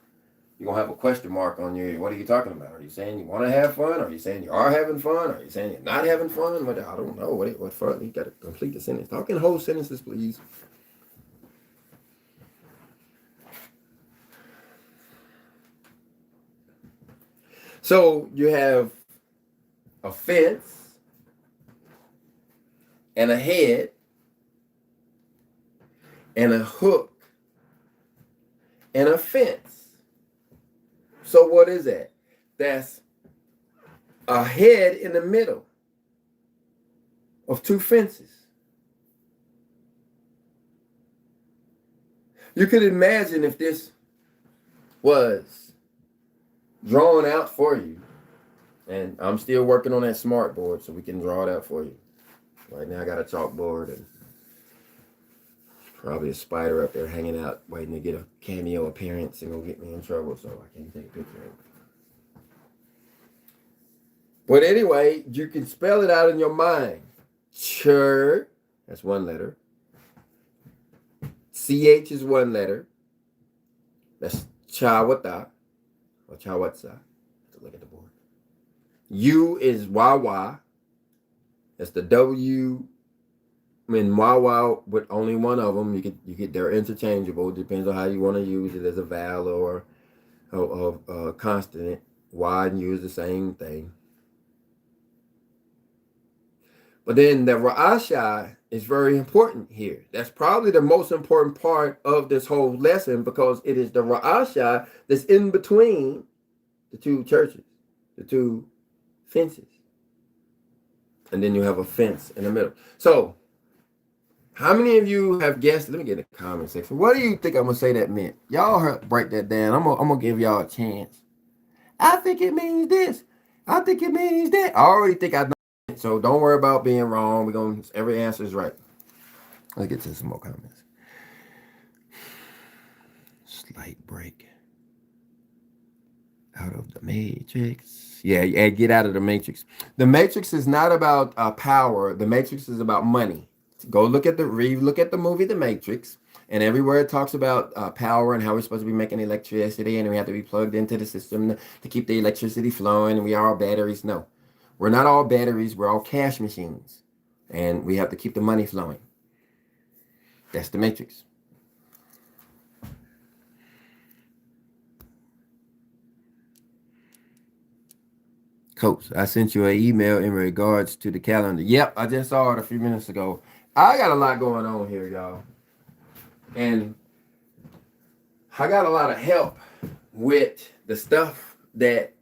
You're going to have a question mark on you. What are you talking about? Are you saying you want to have fun? Are you saying you are having fun? Are you saying you're not having fun? I don't know. What fun? You got to complete the sentence. Talk in whole sentences, please. So you have a fence and a head and a hook and a fence. So what is that? That's a head in the middle of two fences. You could imagine if this was drawn out for you, and I'm still working on that smart board so we can draw it out for you. Right now I got a chalkboard and probably a spider up there hanging out waiting to get a cameo appearance and go get me in trouble, so I can't take a picture of it. But anyway, you can spell it out in your mind. Chur, that's one letter. CH is one letter. That's chawata or chawatsa. Let's look at the board. U is wawa. That's the W. I mean, wawa with only one of them. You get they're interchangeable. It depends on how you want to use it as a vowel or a consonant. Y and U is the same thing. But then the ra'asha is very important here. That's probably the most important part of this whole lesson because it is the ra'asha that's in between the two churches, the two fences. And then you have a fence in the middle. So, how many of you have guessed? Let me get in the comment section. What do you think I'm going to say that meant? Y'all break that down. I'm going to give y'all a chance. I think it means this. I think it means that. I already think I know it, so don't worry about being wrong. Every answer is right. Let's get to some more comments. Slight break. Out of the matrix. Yeah, get out of the matrix. The matrix is not about power. The matrix is about money. Go look at the movie The Matrix, and everywhere it talks about power and how we're supposed to be making electricity, and we have to be plugged into the system to keep the electricity flowing, and we are all batteries. No. We're not all batteries. We're all cash machines. And we have to keep the money flowing. That's the matrix. Coach, I sent you an email in regards to the calendar. Yep, I just saw it a few minutes ago. I got a lot going on here, y'all. And I got a lot of help with the stuff that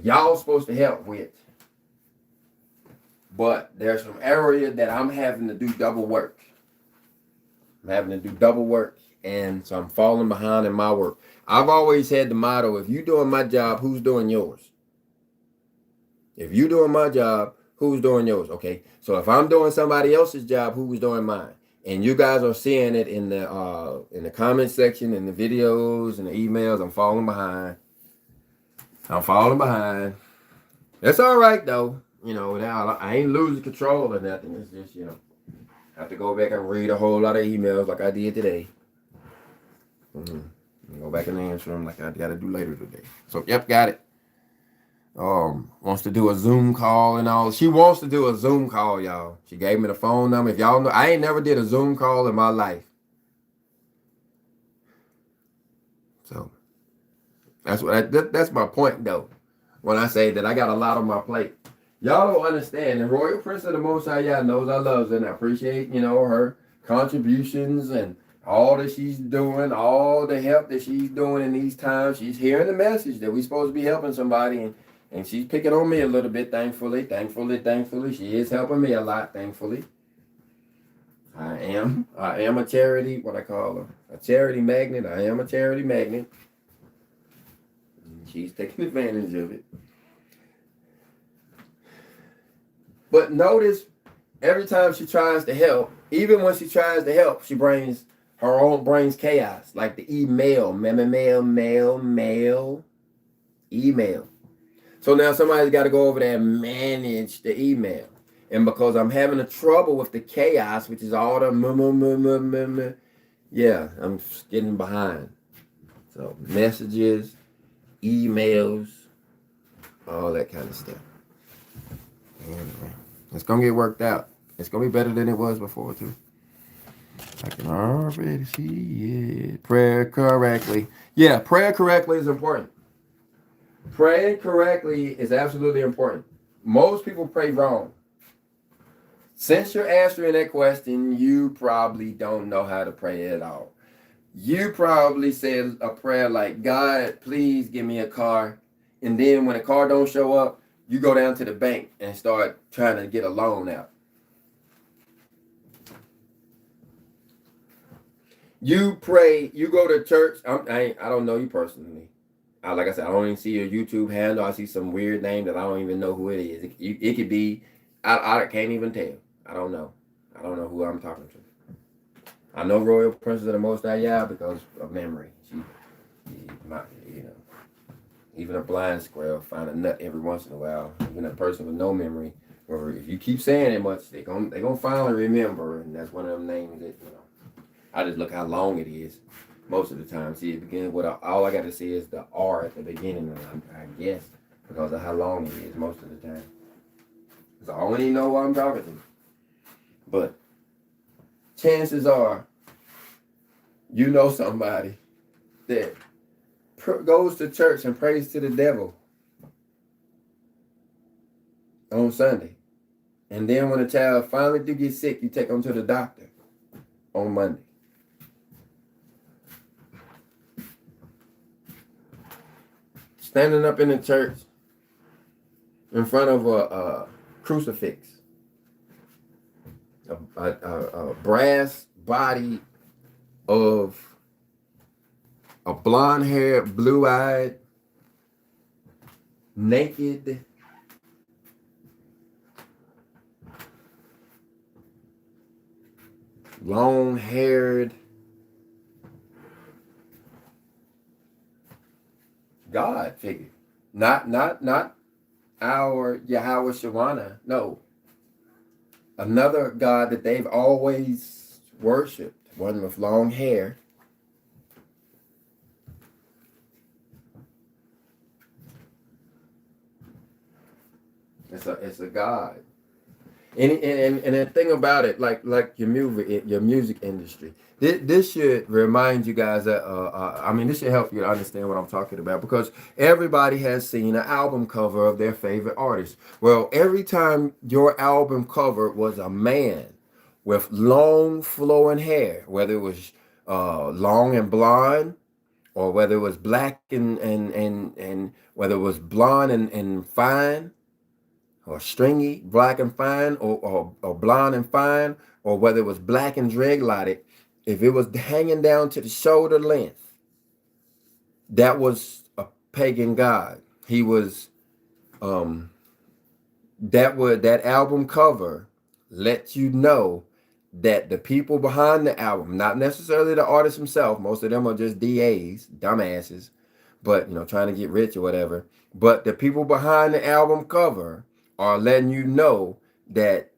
y'all supposed to help with. But there's some area that I'm having to do double work. I'm having to do double work. And so I'm falling behind in my work. I've always had the motto, if you're doing my job, who's doing yours? If you're doing my job, who's doing yours? Okay. So if I'm doing somebody else's job, who's doing mine? And you guys are seeing it in the comment section, in the videos, and the emails. I'm falling behind. That's all right though. You know, now I ain't losing control or nothing. It's just, I have to go back and read a whole lot of emails like I did today. Go back and answer them like I got to do later today. So, yep, got it. Wants to do a Zoom call and all. She wants to do a Zoom call, y'all. She gave me the phone number. If y'all know, I ain't never did a Zoom call in my life. So, that's my point, though. When I say that I got a lot on my plate. Y'all don't understand. The Royal Prince of the Most High, y'all knows I love her and I appreciate, her contributions and all that she's doing, all the help that she's doing in these times. She's hearing the message that we're supposed to be helping somebody, and she's picking on me a little bit, thankfully. She is helping me a lot, thankfully. I am a charity, what I call her, a charity magnet. I am a charity magnet. She's taking advantage of it. But notice, every time she tries to help, even when she tries to help, she brings her own chaos, like the email. So now somebody's got to go over there and manage the email. And because I'm having a trouble with the chaos, which is all the yeah, I'm getting behind. So messages, emails, all that kind of stuff. Anyway, it's going to get worked out. It's going to be better than it was before, too. I can already see it. Prayer correctly. Yeah, prayer correctly is important. Praying correctly is absolutely important. Most people pray wrong. Since you're answering that question, you probably don't know how to pray at all. You probably said a prayer like, God, please give me a car. And then when a car don't show up, you go down to the bank and start trying to get a loan out. You pray, you go to church. I don't know you personally. Like I said, I don't even see your YouTube handle. I see some weird name that I don't even know who it is. It could be, I can't even tell. I don't know. I don't know who I'm talking to. I know Royal Princess of the Most High Yah because of memory. Even a blind squirrel find a nut every once in a while. Even a person with no memory, or if you keep saying it much, they gonna finally remember, and that's one of them names that I just look how long it is most of the time. See, it begins with all I got to see is the R at the beginning, and I guess because of how long it is most of the time. So I don't even know who I'm talking to. But chances are, you know somebody that goes to church and prays to the devil on Sunday. And then when a child finally do get sick, you take them to the doctor on Monday. Standing up in the church in front of a crucifix, a brass body of a blonde-haired, blue-eyed, naked, long-haired God figure. Not our Yahweh Shawana. No. Another God that they've always worshipped. One with long hair. It's a God. And the thing about it, like your music industry, this should remind you guys that I mean, this should help you to understand what I'm talking about, because everybody has seen an album cover of their favorite artist. Well, every time your album cover was a man with long flowing hair, whether it was long and blonde, or whether it was black and whether it was blonde and fine, or stringy, black and fine, or blonde and fine, or whether it was black and dreadlocted, if it was hanging down to the shoulder length, that was a pagan god. He was that album cover lets you know that the people behind the album, not necessarily the artist himself, most of them are just DAs, dumbasses, but trying to get rich or whatever. But the people behind the album cover are letting you know that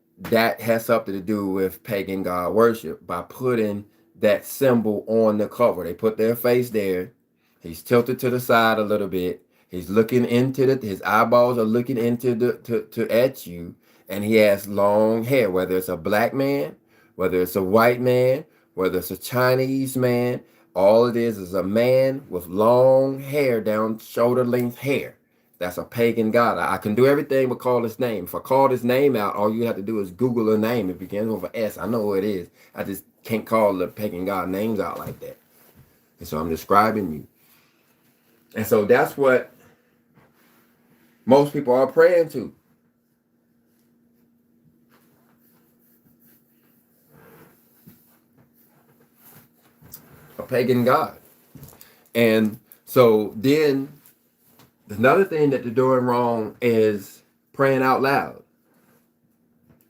has something to do with pagan god worship by putting that symbol on the cover. They put their face there. He's tilted to the side a little bit. He's looking into his eyeballs are looking into to at you, and he has long hair, whether it's a black man, whether it's a white man, whether it's a Chinese man. All it is a man with long hair, down shoulder length hair. That's a pagan god. I can do everything but call his name. If I called his name out, all you have to do is Google a name. It begins with an S. I know who it is. I just can't call the pagan god names out like that. And so I'm describing you. And so that's what most people are praying to. A pagan god. And so then another thing that they're doing wrong is praying out loud.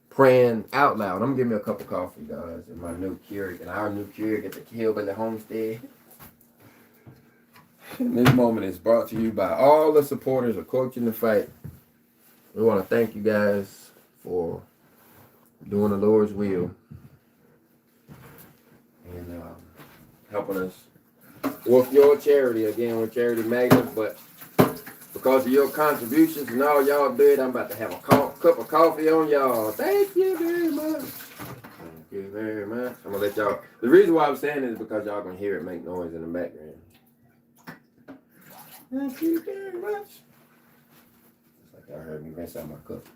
Praying out loud. I'm gonna give me a cup of coffee, guys, in my new Keurig, and our new Keurig at the Hillbilly Homestead. And this moment is brought to you by all the supporters of Coaching the Fight. We want to thank you guys for doing the Lord's will and helping us with your charity. Again, we're charity magnets, but because of your contributions and all y'all did, I'm about to have a cup of coffee on y'all. Thank you very much. Thank you very much. I'm going to let y'all. The reason why I'm saying this is because y'all going to hear it make noise in the background. Thank you very much. It's like y'all heard me rinse out my cup.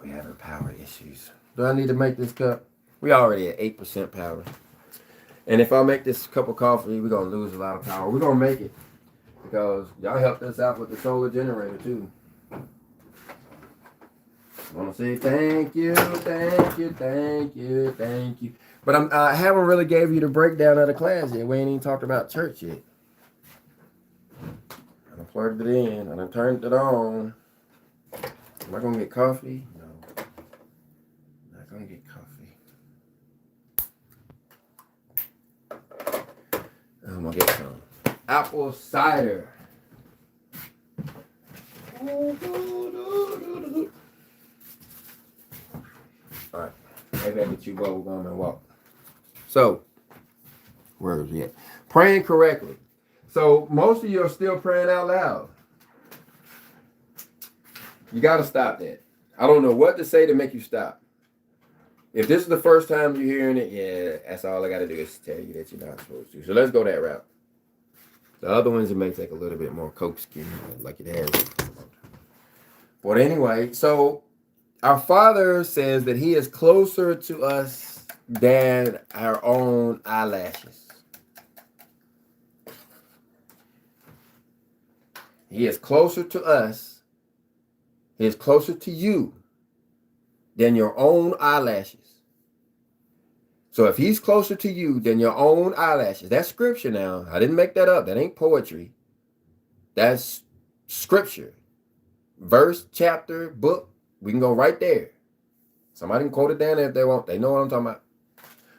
We having power issues. Do I need to make this cup? We already at 8% power. And if I make this cup of coffee, we're going to lose a lot of power. We're going to make it because y'all helped us out with the solar generator too. I want to say thank you, thank you, thank you, thank you. But I haven't really gave you the breakdown of the class yet. We ain't even talked about church yet. I done plugged it in. I done turned it on. Am I going to get coffee? No. I'm not going to get coffee. I'm going to get some apple cider. All right. Maybe I get you bubble gum and walk. So, where is he at? Praying correctly. So, most of you are still praying out loud. You got to stop that. I don't know what to say to make you stop. If this is the first time you're hearing it, yeah, that's all I got to do is tell you that you're not supposed to. So, let's go that route. The other ones, it may take a little bit more coaxskin, like it has. But anyway, so our Father says that He is closer to us than our own eyelashes. He is closer to us. He is closer to you than your own eyelashes. So if He's closer to you than your own eyelashes, that's scripture now. I didn't make that up. That ain't poetry. That's scripture. Verse, chapter, book. We can go right there. Somebody can quote it down there if they want. They know what I'm talking about.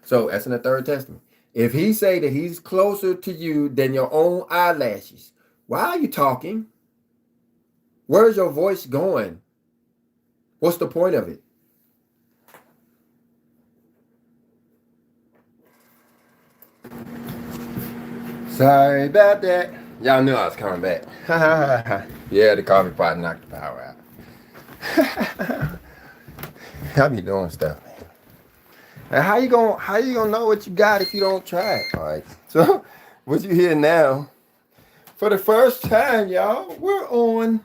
So that's in the Third Testament. If He say that He's closer to you than your own eyelashes, why are you talking? Where's your voice going? What's the point of it? Sorry about that. Y'all knew I was coming back. Yeah, the coffee pot knocked the power out. Y'all be doing stuff, man. And how you gonna know what you got if you don't try it? All right. So what you hear now, for the first time, y'all, we're on.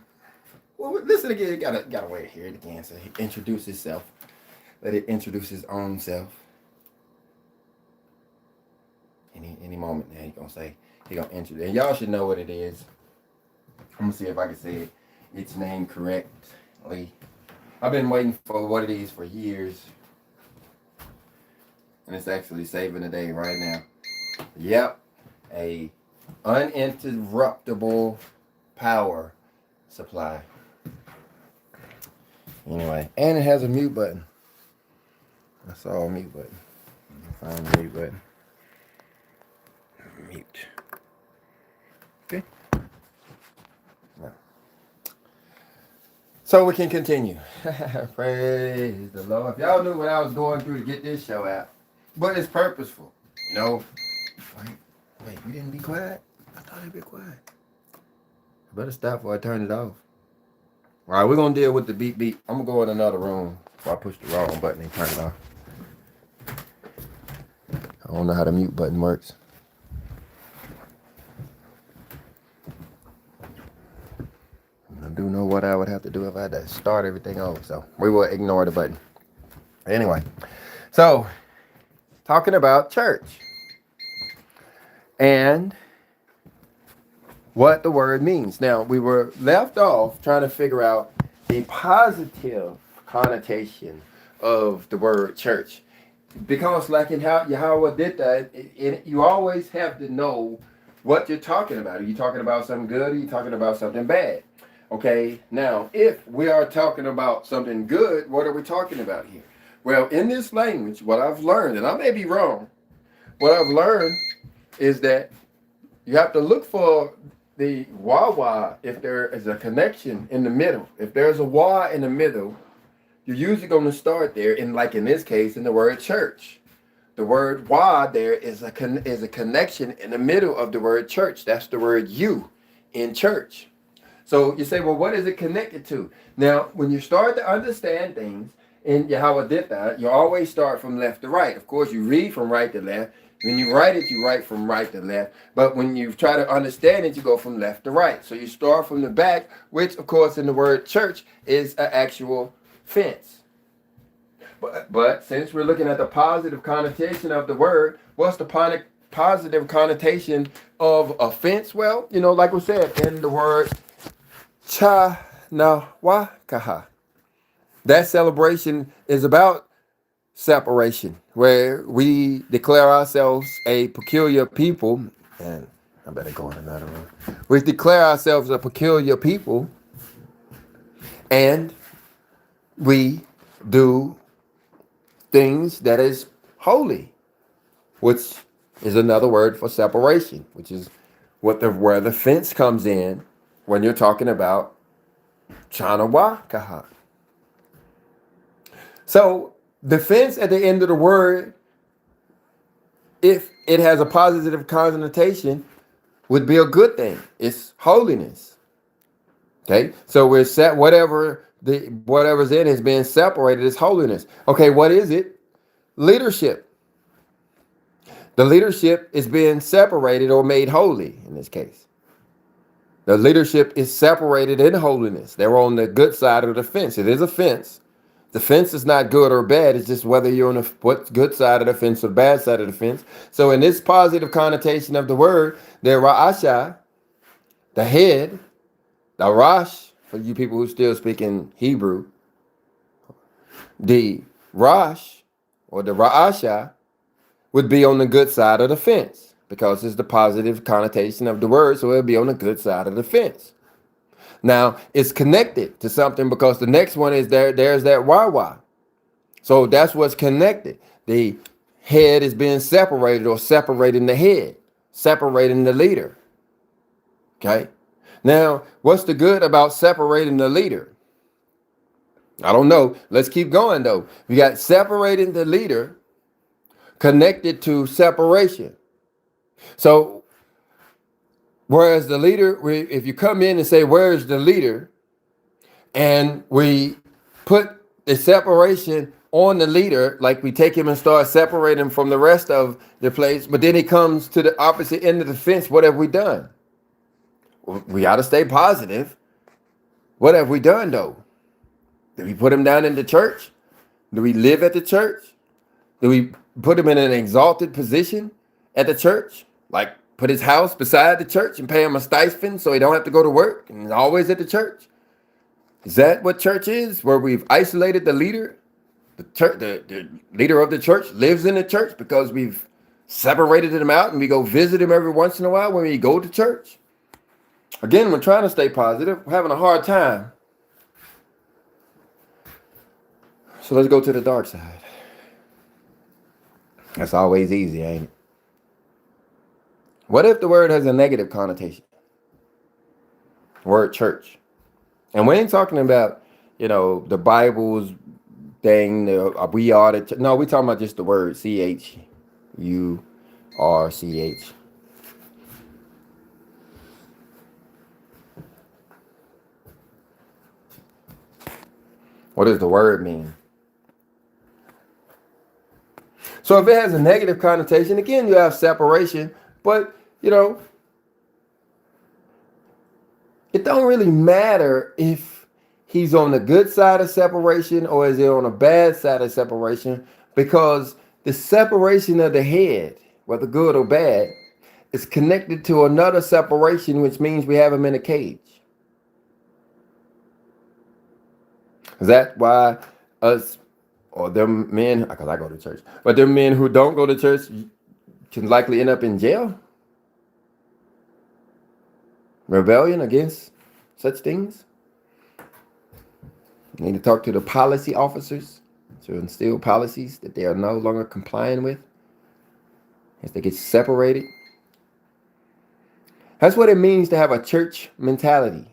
Well, listen again. Gotta wait here again. So he introduce himself. Let it introduce his own self. Any moment now, he gonna introduce. And y'all should know what it is. I'm gonna see if I can say its name correctly. I've been waiting for one of these for years. And it's actually saving the day right now. Yep. A uninterruptible power supply. Anyway, and it has a mute button. I saw a mute button. Find the mute button. Mute. Okay. Now. So we can continue. Praise the Lord. If y'all knew what I was going through to get this show out. But it's purposeful. You know? Wait, you didn't be quiet? I thought I'd be quiet. I better stop before I turn it off. Alright, we're gonna deal with the beep beep. I'm gonna go in another room before I push the wrong button and turn it off. I don't know how the mute button works. I do know what I would have to do if I had to start everything over, so we will ignore the button. Anyway, so talking about church and what the word means. Now, we were left off trying to figure out the positive connotation of the word church. Because like in how Yahweh did that, you always have to know what you're talking about. Are you talking about something good or are you talking about something bad? Okay, now, if we are talking about something good, what are we talking about here? Well, in this language, what I've learned, and I may be wrong, what I've learned is that you have to look for the wah if there is a connection in the middle. If there's a wah in the middle, you're usually going to start there, like in this case, in the word church. The word wah there is a connection in the middle of the word church. That's the word you in church. So you say, well, what is it connected to? Now, when you start to understand things, and Yahweh did that, you always start from left to right. Of course, you read from right to left. When you write it, you write from right to left. But when you try to understand it, you go from left to right. So you start from the back, which, of course, in the word church is an actual fence. But since we're looking at the positive connotation of the word, what's the positive connotation of a fence? Well, like we said, in the word Cha-na-wa-kaha. That celebration is about separation, where we declare ourselves a peculiar people, and I better go in another room. We declare ourselves a peculiar people, and we do things that is holy, which is another word for separation, which is where the fence comes in when you're talking about Chana-wa-kaha. So the fence at the end of the word, if it has a positive connotation, would be a good thing. It's holiness. Okay, so we're set. Whatever's in is being separated is holiness. Okay, what is it? Leadership. The leadership is being separated or made holy in this case. The leadership is separated in holiness. They're on the good side of the fence. It is a fence. The fence is not good or bad. It's just whether you're on the good side of the fence or bad side of the fence. So in this positive connotation of the word, the Ra'asha, the head, the Rash, for you people who still speak in Hebrew, the Rash or the Ra'asha would be on the good side of the fence because it's the positive connotation of the word. So it'll be on the good side of the fence. Now, it's connected to something because the next one is there's that Wawa. So that's what's connected. The head is being separated or separating the head, separating the leader. Okay. Now, what's the good about separating the leader? I don't know. Let's keep going, though. We got separating the leader connected to separation. So Whereas the leader, if you come in and say, where's the leader? And we put the separation on the leader, like we take him and start separating him from the rest of the place, but then he comes to the opposite end of the fence. What have we done? Well, we got to stay positive. What have we done, though? Did we put him down in the church? Do we live at the church? Do we put him in an exalted position at the church? Like put his house beside the church and pay him a stipend so he don't have to go to work and he's always at the church? Is that what church is? Where we've isolated the leader? The church, the leader of the church lives in the church because we've separated him out and we go visit him every once in a while when we go to church? Again, we're trying to stay positive. We're having a hard time. So let's go to the dark side. That's always easy, ain't it? What if the word has a negative connotation? Word church. And we ain't talking about, the Bible's thing, we are the, no, we're talking about just the word CHURCH. What does the word mean? So if it has a negative connotation, again, you have separation, but, it don't really matter if he's on the good side of separation or is he on a bad side of separation, because the separation of the head, whether good or bad, is connected to another separation, which means we have him in a cage. Is that why us or them men, because I go to church, but them men who don't go to church can likely end up in jail? Rebellion against such things? You need to talk to the policy officers to instill policies that they are no longer complying with as they get separated. That's what it means to have a church mentality.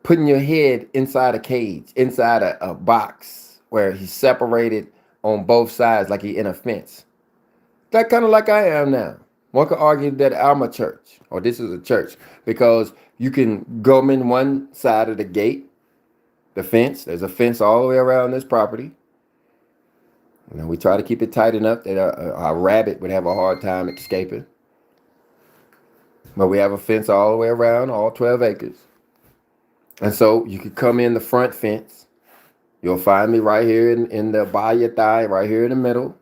Putting your head inside a cage, inside a box where he's separated on both sides like he's in a fence. That kind of like I am now. One could argue that I'm a church, or this is a church, because you can go in one side of the gate, the fence. There's a fence all the way around this property. We try to keep it tight enough that a rabbit would have a hard time escaping. But we have a fence all the way around, all 12 acres. And so you could come in the front fence. You'll find me right here in the by your thigh, right here in the middle.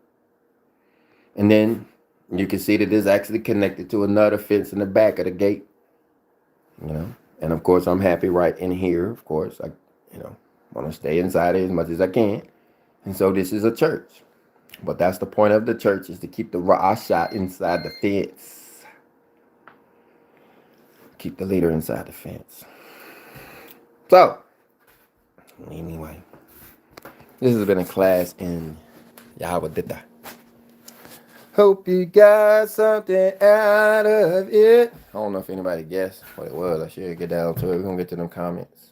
And then you can see that it's actually connected to another fence in the back of the gate. And of course, I'm happy right in here. Of course, I want to stay inside it as much as I can. And so this is a church. But that's the point of the church, is to keep the Ra'asha inside the fence. Keep the leader inside the fence. So, anyway, this has been a class in Yahweh Dita. Hope you got something out of it. I don't know if anybody guessed what it was. I should get down to it. We're going to get to them comments.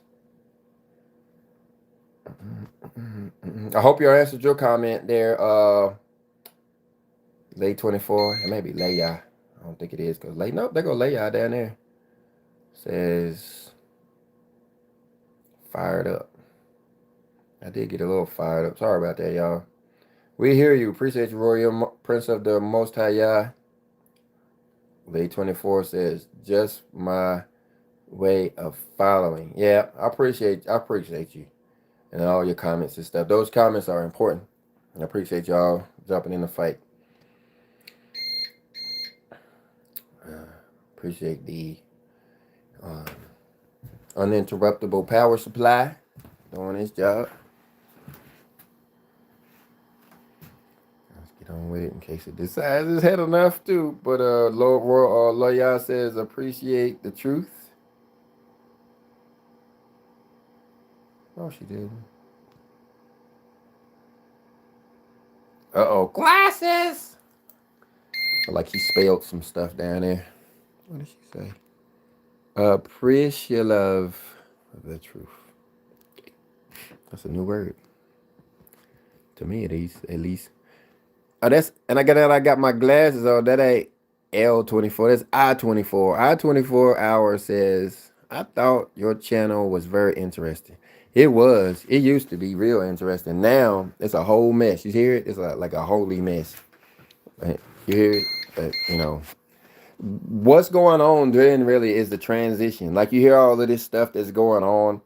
I hope you answered your comment there. Lay 24. It may be Leia. I don't think it is. Because nope, there go Leia down there. Says, fired up. I did get a little fired up. Sorry about that, y'all. We hear you. Appreciate you, Royal Prince of the Most High Yah. Lay 24 says, just my way of following. Yeah, I appreciate you and all your comments and stuff. Those comments are important. I appreciate y'all jumping in the fight. Appreciate the uninterruptible power supply doing its job. On with it in case it decides it's had enough too. But Lord Loya says, appreciate the truth. Oh, she did. Uh-oh, glasses. Like she spelled some stuff down there. What did she say? Appreciate love the truth. That's a new word to me, at least. Oh, I got my glasses on. That L24. That's I-24. I-24 hour says, I thought your channel was very interesting. It was. It used to be real interesting. Now it's a whole mess. You hear it? It's like a holy mess. Right? You hear it? What's going on then really is the transition. Like you hear all of this stuff that's going on,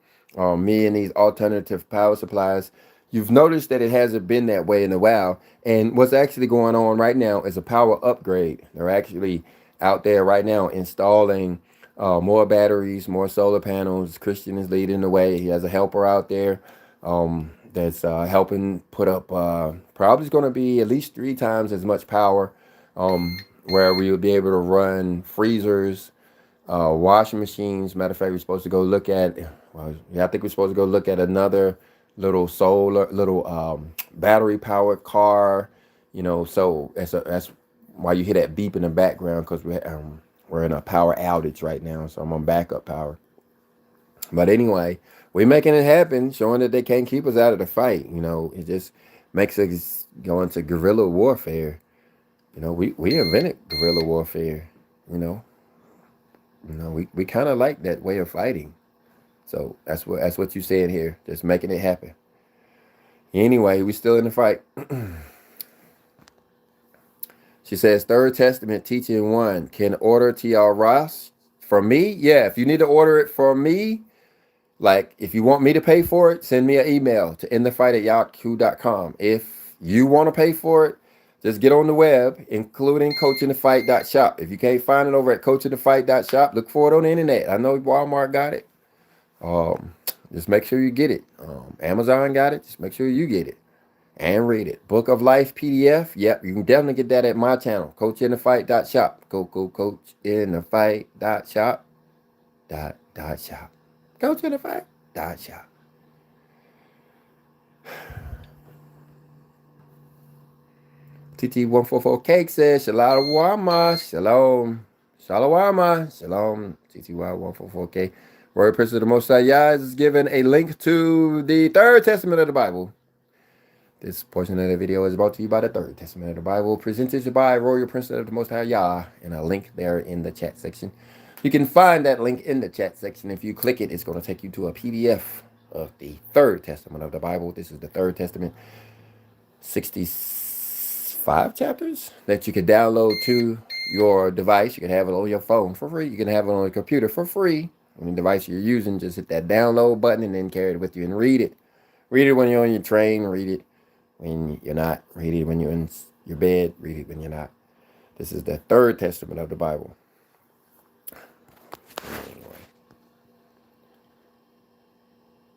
me and these alternative power supplies. You've noticed that it hasn't been that way in a while. And what's actually going on right now is a power upgrade. They're actually out there right now installing more batteries, more solar panels. Christian is leading the way. He has a helper out there that's helping put up probably going to be at least 3 times as much power. Where we will be able to run freezers, washing machines. Matter of fact, we're supposed to go look at, well, yeah, I think we're supposed to go look at another little battery powered car, so that's why you hear that beep in the background, because we're in a power outage right now. So I'm on backup power. But anyway, we're making it happen, showing that they can't keep us out of the fight. It just makes us go into guerrilla warfare. We invented guerrilla warfare. We kind of like that way of fighting. So that's what you saying here. Just making it happen. Anyway, we still in the fight. She says, Third Testament teaching 1. Can order T.R. Ross for me? Yeah, if you need to order it for me, like if you want me to pay for it, send me an email to inthefight@yahoo.com. If you want to pay for it, just get on the web, including coachinthefight.shop. If you can't find it over at coachinthefight.shop, look for it on the internet. I know Walmart got it. Just make sure you get it. Amazon got it. Just make sure you get it and read it. Book of Life PDF. Yep, you can definitely get that at my channel, coachinthefight.shop. Go coachinthefight.shop. .shop. Coachinthefight.shop. TT144 Cake says, Shalom. Shalom. Shalom. Shalom. TTY144K. Word Prince of the Most High Yah is given a link to the Third Testament of the Bible. This portion of the video is brought to you by the Third Testament of the Bible, presented by Royal Prince of the Most High Yah, and a link there in the chat section. You can find that link in the chat section. If you click it, it's going to take you to a PDF of the Third Testament of the Bible. This is the Third Testament, 65 chapters that you can download to your device. You can have it on your phone for free. You can have it on your computer for free. On the device you're using, just hit that download button and then carry it with you and read it. Read it when you're on your train. Read it when you're not. Read it when you're in your bed. Read it when you're not. This is the Third Testament of the Bible.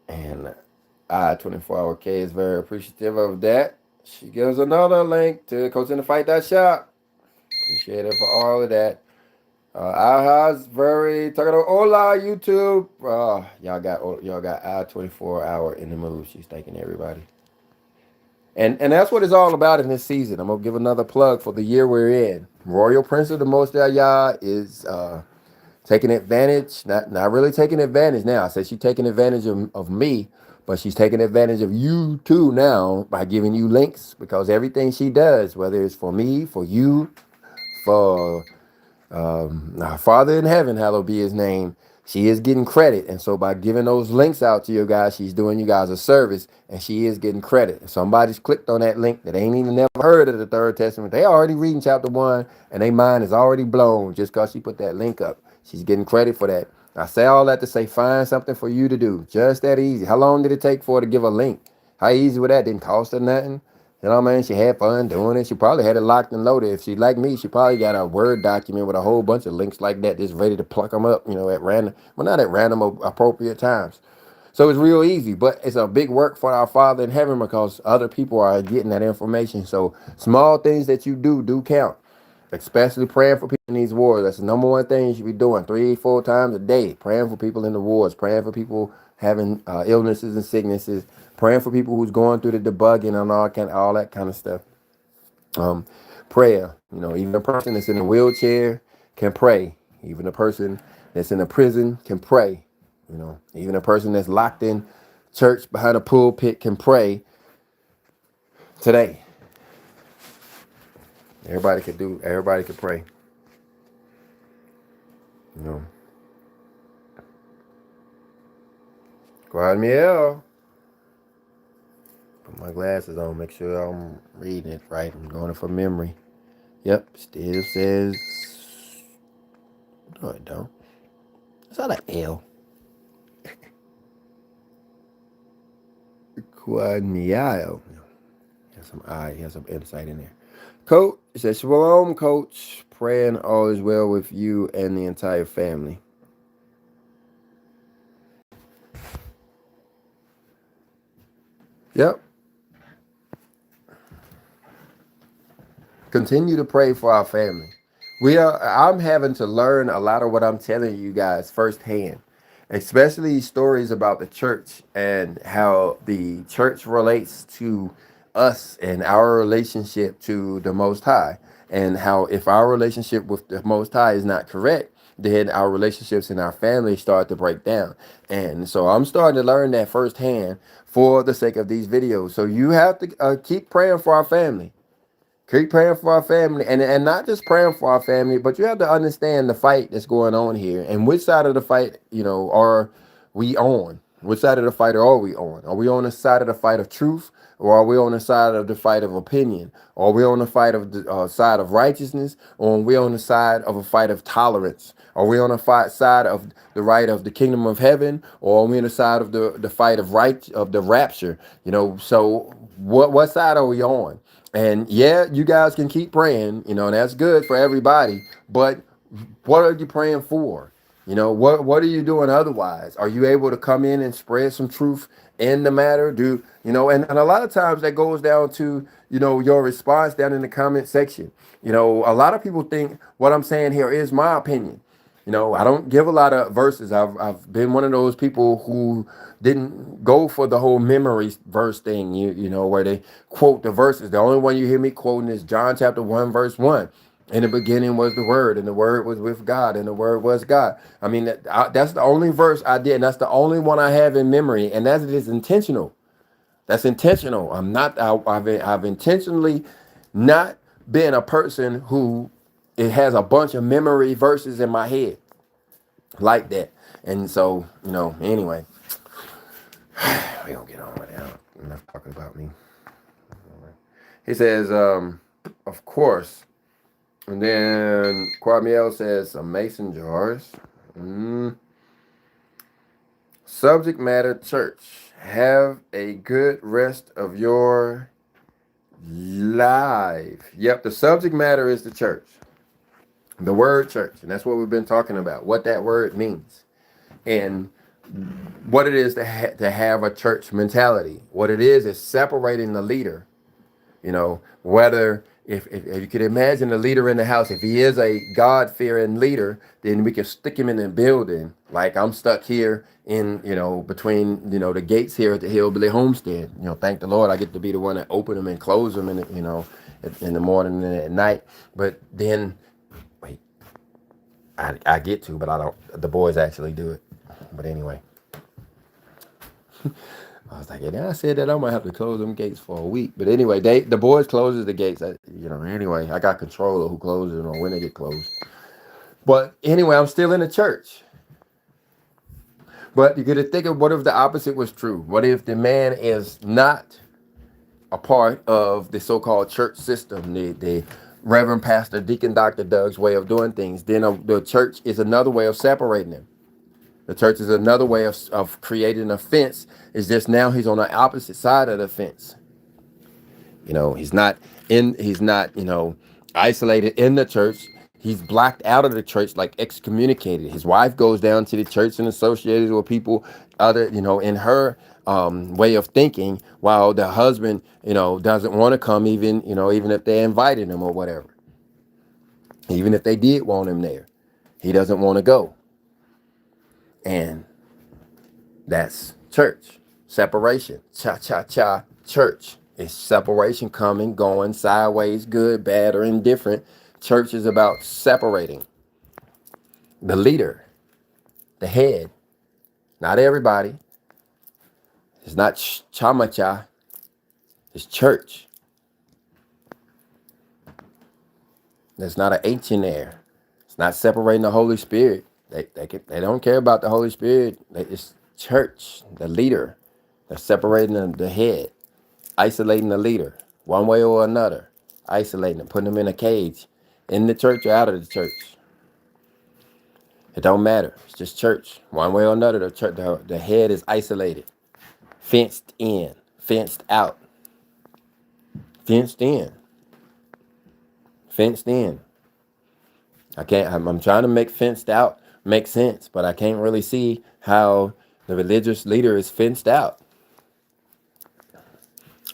And I-24-hour-K is very appreciative of that. She gives another link to coachinthefight.shop. Appreciate it for all of that. Aha's very talking about hola YouTube. Y'all got I-24-hour in the mood. She's thanking everybody. And that's what it's all about in this season. I'm gonna give another plug for the year we're in. Royal Prince of the Most High Yah is taking advantage, not really taking advantage now. I said she's taking advantage of me, but she's taking advantage of you too now by giving you links, because everything she does, whether it's for me, for you, for our Father in heaven, hallowed be his name, she is getting credit. And so by giving those links out to you guys, she's doing you guys a service, and she is getting credit. If somebody's clicked on that link that ain't even never heard of the Third Testament, they already reading chapter 1 and their mind is already blown just because she put that link up. She's getting credit for that. I say all that to say, find something for you to do. Just that easy. How long did it take for her to give a link? How easy was that? Didn't cost her nothing. You know what I mean? She had fun doing it. She probably had it locked and loaded. If she like me, she probably got a Word document with a whole bunch of links like that, just ready to pluck them up, at random. Well, not at random, appropriate times. So it's real easy, but it's a big work for our Father in heaven, because other people are getting that information. So small things that you do count. Especially praying for people in these wars. That's the number one thing you should be doing 3-4 times a day. Praying for people in the wars. Praying for people having illnesses and sicknesses. Praying for people who's going through the debugging and all that kind of stuff. Prayer. Even a person that's in a wheelchair can pray. Even a person that's in a prison can pray. Even a person that's locked in church behind a pulpit can pray today. Everybody could pray. You know. Quad Miel. Put my glasses on, make sure I'm reading it right. I'm going for memory. Yep, still says. No, it don't. It's not an L. Quad Miel. Has some I, has some insight in there. Coach, it says, Shalom, Coach. Praying all is well with you and the entire family. Yep. Continue to pray for our family. I'm having to learn a lot of what I'm telling you guys firsthand, especially stories about the church and how the church relates to us and our relationship to the Most High, and how if our relationship with the Most High is not correct, then our relationships in our family start to break down. And so I'm starting to learn that firsthand for the sake of these videos. So you have to keep praying for our family. Keep praying for our family, and not just praying for our family, but you have to understand the fight that's going on here and which side of the fight, are we on? Which side of the fight are we on? Are we on the side of the fight of truth, or are we on the side of the fight of opinion? Or are we on the fight of the side of righteousness, or are we on the side of a fight of tolerance? Are we on the side of the right of the kingdom of heaven, or are we on the side of the fight of the rapture? So what side are we on? And yeah, you guys can keep praying, and that's good for everybody. But what are you praying for? What are you doing otherwise? Are you able to come in and spread some truth in the matter? And a lot of times that goes down to, your response down in the comment section. A lot of people think what I'm saying here is my opinion. I don't give a lot of verses. I've been one of those people who didn't go for the whole memory verse thing, where they quote the verses. The only one you hear me quoting is John chapter 1, verse 1. In the beginning was the Word, and the Word was with God, and the Word was God. I mean, that's the only verse I did, and that's the only one I have in memory, and that is intentional. That's intentional. I've intentionally not been a person who it has a bunch of memory verses in my head like that. And so, anyway, we gonna get on with that. Enough talking about me. He says, of course. And then Quamiel says some mason jars. Subject matter church. Have a good rest of your life. Yep, the subject matter is the church. The word church. And that's what we've been talking about. What that word means. And what it is to have a church mentality. What it is separating the leader. Whether if you could imagine the leader in the house, if he is a God-fearing leader, then we can stick him in the building. Like I'm stuck here in, between, the gates here at the Hillbilly Homestead. Thank the Lord I get to be the one that open them and close them in the morning and at night. But then, wait, I get to, but I don't, the boys actually do it. But anyway. I was like, and I said that I might have to close them gates for a week. But anyway, the boys closes the gates. Anyway, I got control of who closes them or when they get closed. But anyway, I'm still in the church. But you got to think of what if the opposite was true? What if the man is not a part of the so-called church system, the Reverend Pastor Deacon Dr. Doug's way of doing things? Then the church is another way of separating them. The church is another way of creating a fence. It's just now he's on the opposite side of the fence. He's not isolated in the church. He's blocked out of the church, like excommunicated. His wife goes down to the church and associated with people in her way of thinking, while the husband, doesn't want to come, even if they invited him or whatever. Even if they did want him there, he doesn't want to go. And that's church. Separation. Cha-cha-cha church. It's separation, coming, going, sideways, good, bad, or indifferent. Church is about separating the leader, the head. Not everybody. It's not chama-cha. It's church. There's not an H in there. It's not separating the Holy Spirit. They don't care about the Holy Spirit. It's church, the leader. They're separating the head, isolating the leader one way or another, isolating them, putting them in a cage, in the church or out of the church. It don't matter. It's just church. One way or another, the head is isolated, fenced in, fenced out, fenced in, fenced in. I'm trying to make fenced out make sense, but I can't really see how the religious leader is fenced out.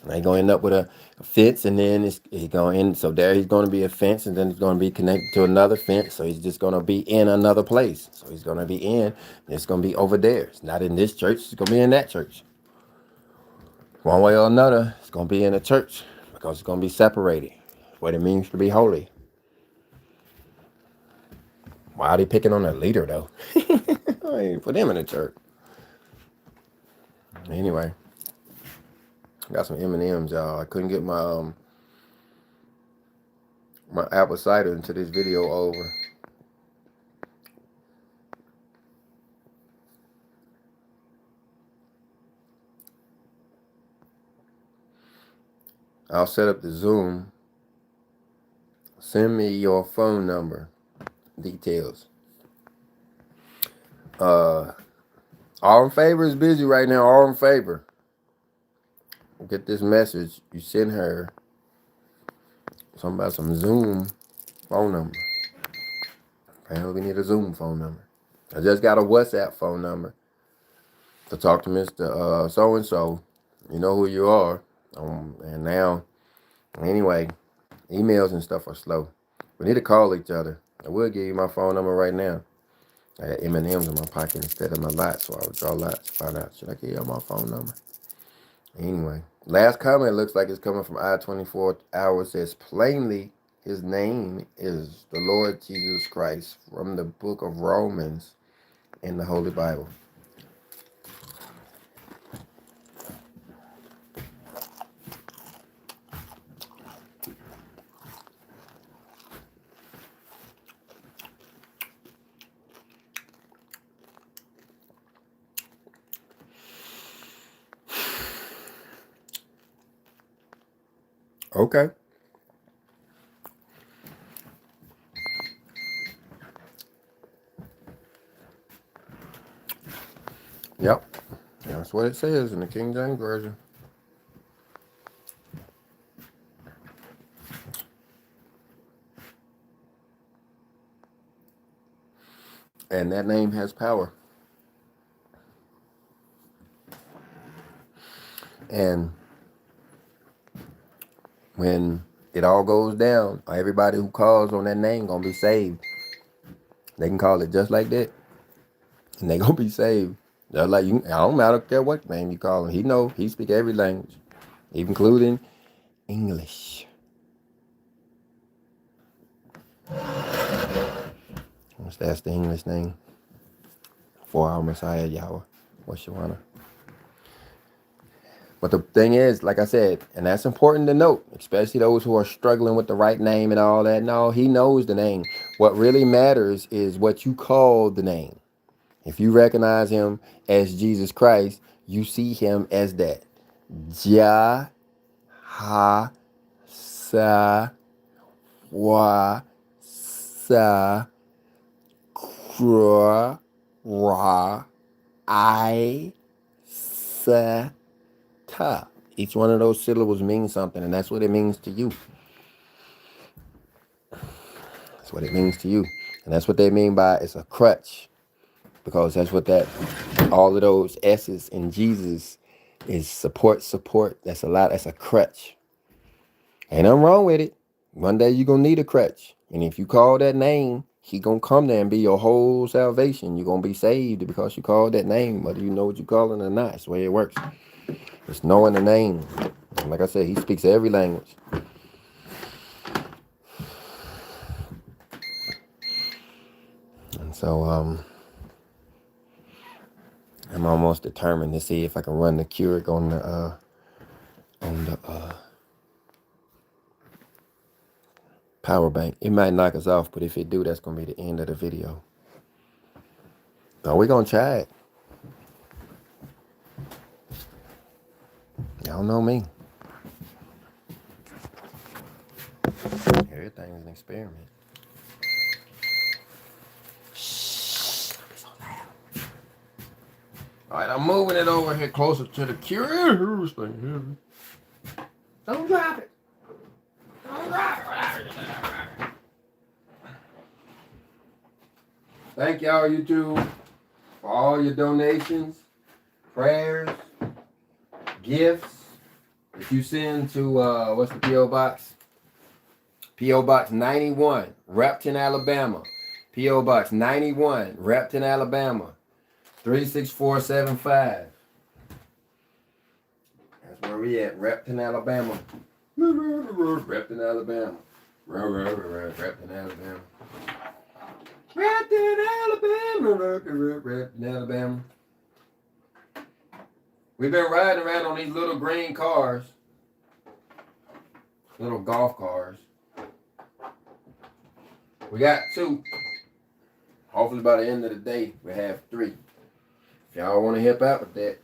They're going to end up with a fence, and then he's going in. So there he's going to be a fence, and then it's going to be connected to another fence. So he's just going to be in another place. So he's going to be in, and it's going to be over there. It's not in this church. It's going to be in that church. One way or another, it's going to be in a church because it's going to be separated. What it means to be holy. Why are they picking on a leader, though? I ain't put them in a church. Anyway. Got some M&Ms, y'all. I couldn't get my my apple cider into this video over. I'll set up the Zoom. Send me your phone number details. All in Favor is busy right now. All in Favor. Get this message. You send her something about some Zoom phone number. Apparently we need a Zoom phone number. I just got a WhatsApp phone number to talk to Mr. So-and-so. You know who you are. And now, anyway, emails and stuff are slow. We need to call each other. I will give you my phone number right now. I got M&M's in my pocket instead of my lots, so I would draw lots to find out. Should I give you my phone number? Anyway, last comment looks like it's coming from I-24 Hours. Says, plainly, his name is the Lord Jesus Christ from the book of Romans in the Holy Bible. Okay. Yep. That's what it says in the King James Version. And that name has power. And when it all goes down, everybody who calls on that name gonna be saved. They can call it just like that, and they gonna be saved. Just like you. I don't matter what name you call him. He know. He speak every language, including English. That's the English name for our Messiah Yahweh. What you wanna? But the thing is, like I said, and that's important to note, especially those who are struggling with the right name and all that. No, he knows the name. What really matters is what you call the name. If you recognize him as Jesus Christ, you see him as that. Jah, ha, sa, wa, sa, kra, ra, I, sa, ta. Each one of those syllables means something, and that's what it means to you. That's what it means to you. And that's what they mean by it's a crutch. Because that's what all of those S's in Jesus is support. That's a lot. That's a crutch. Ain't nothing wrong with it. One day you're going to need a crutch. And if you call that name, he going to come there and be your whole salvation. You're going to be saved because you called that name, whether you know what you're calling or not. That's the way it works. It's knowing the name. And like I said, he speaks every language. And so, I'm almost determined to see if I can run the Keurig on the power bank. It might knock us off, but if it do, that's gonna be the end of the video. No, we're gonna try it. Y'all know me. Everything's an experiment. Shh, don't be so loud. All right, I'm moving it over here closer to the cure. Don't drop it. Don't drop it. Thank y'all, YouTube, for all your donations, prayers, gifts that you send to, what's the P.O. Box? P.O. Box 91, Repton, Alabama. P.O. Box 91, Repton, Alabama. 36475. That's where we at, Repton, Alabama. Repton, Alabama. Repton, Alabama. Repton, Alabama. Repton, Alabama. We've been riding around on these little green cars. Little golf cars. We got 2. Hopefully by the end of the day, we have 3. If y'all want to help out with that,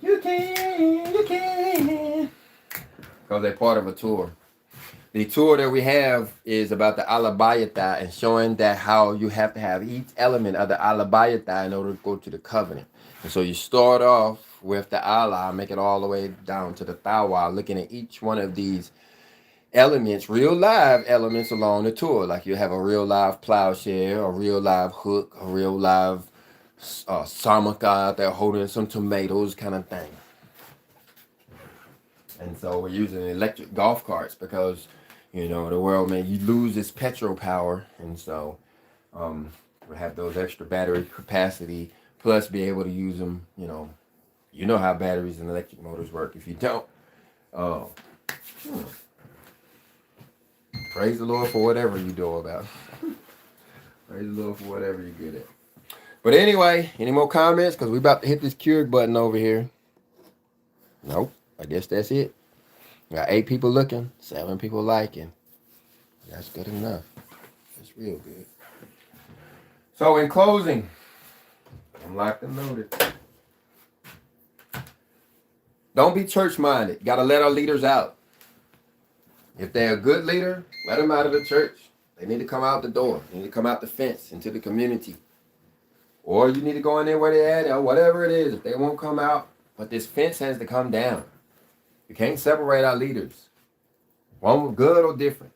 you can. Because they're part of a tour. The tour that we have is about the Alabayata and showing that how you have to have each element of the Alabayata in order to go to the covenant. And so you start off with the Allah, make it all the way down to the Tawa, looking at each one of these elements, real live elements along the tour. Like you have a real live plowshare, a real live hook, a real live samaka out there holding some tomatoes kind of thing. And so we're using electric golf carts because, you know, the world, man, you lose its petrol power. And so we have those extra battery capacity, plus be able to use them, you know how batteries and electric motors work. If you don't, praise the Lord for whatever you do about. Praise the Lord for whatever you're good at. But anyway, any more comments? Because we're about to hit this Keurig button over here. Nope. I guess that's it. We got 8 people looking, 7 people liking. That's good enough. That's real good. So in closing, I'm locked and loaded. Don't be church-minded. Got to let our leaders out. If they're a good leader, let them out of the church. They need to come out the door. They need to come out the fence into the community. Or you need to go in there where they're at, or whatever it is. If they won't come out, but this fence has to come down. You can't separate our leaders. One good or different.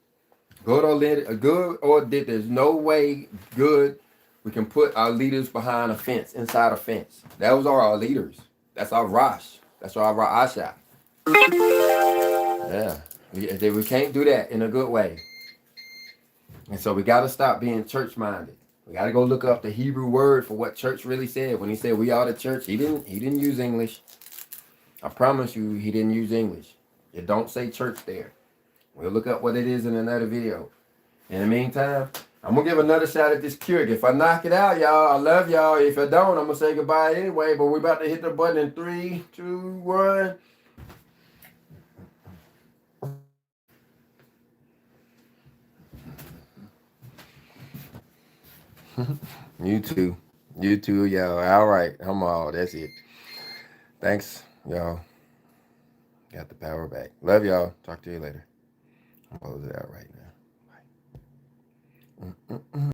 Good or different. There's no way good we can put our leaders behind a fence, inside a fence. Those are our leaders. That's our Rosh. That's our Ra'asha. Yeah. We can't do that in a good way. And so we got to stop being church-minded. We got to go look up the Hebrew word for what church really said. When he said we are the church, he didn't use English. I promise you, he didn't use English. It don't say church there. We'll look up what it is in another video. In the meantime, I'm going to give another shot at this Keurig. If I knock it out, y'all, I love y'all. If I don't, I'm going to say goodbye anyway. But we're about to hit the button in 3, 2, 1. You too, y'all. All right, I'm all. That's it. Thanks, y'all. Got the power back. Love y'all. Talk to you later. I'll close it out right now. Bye.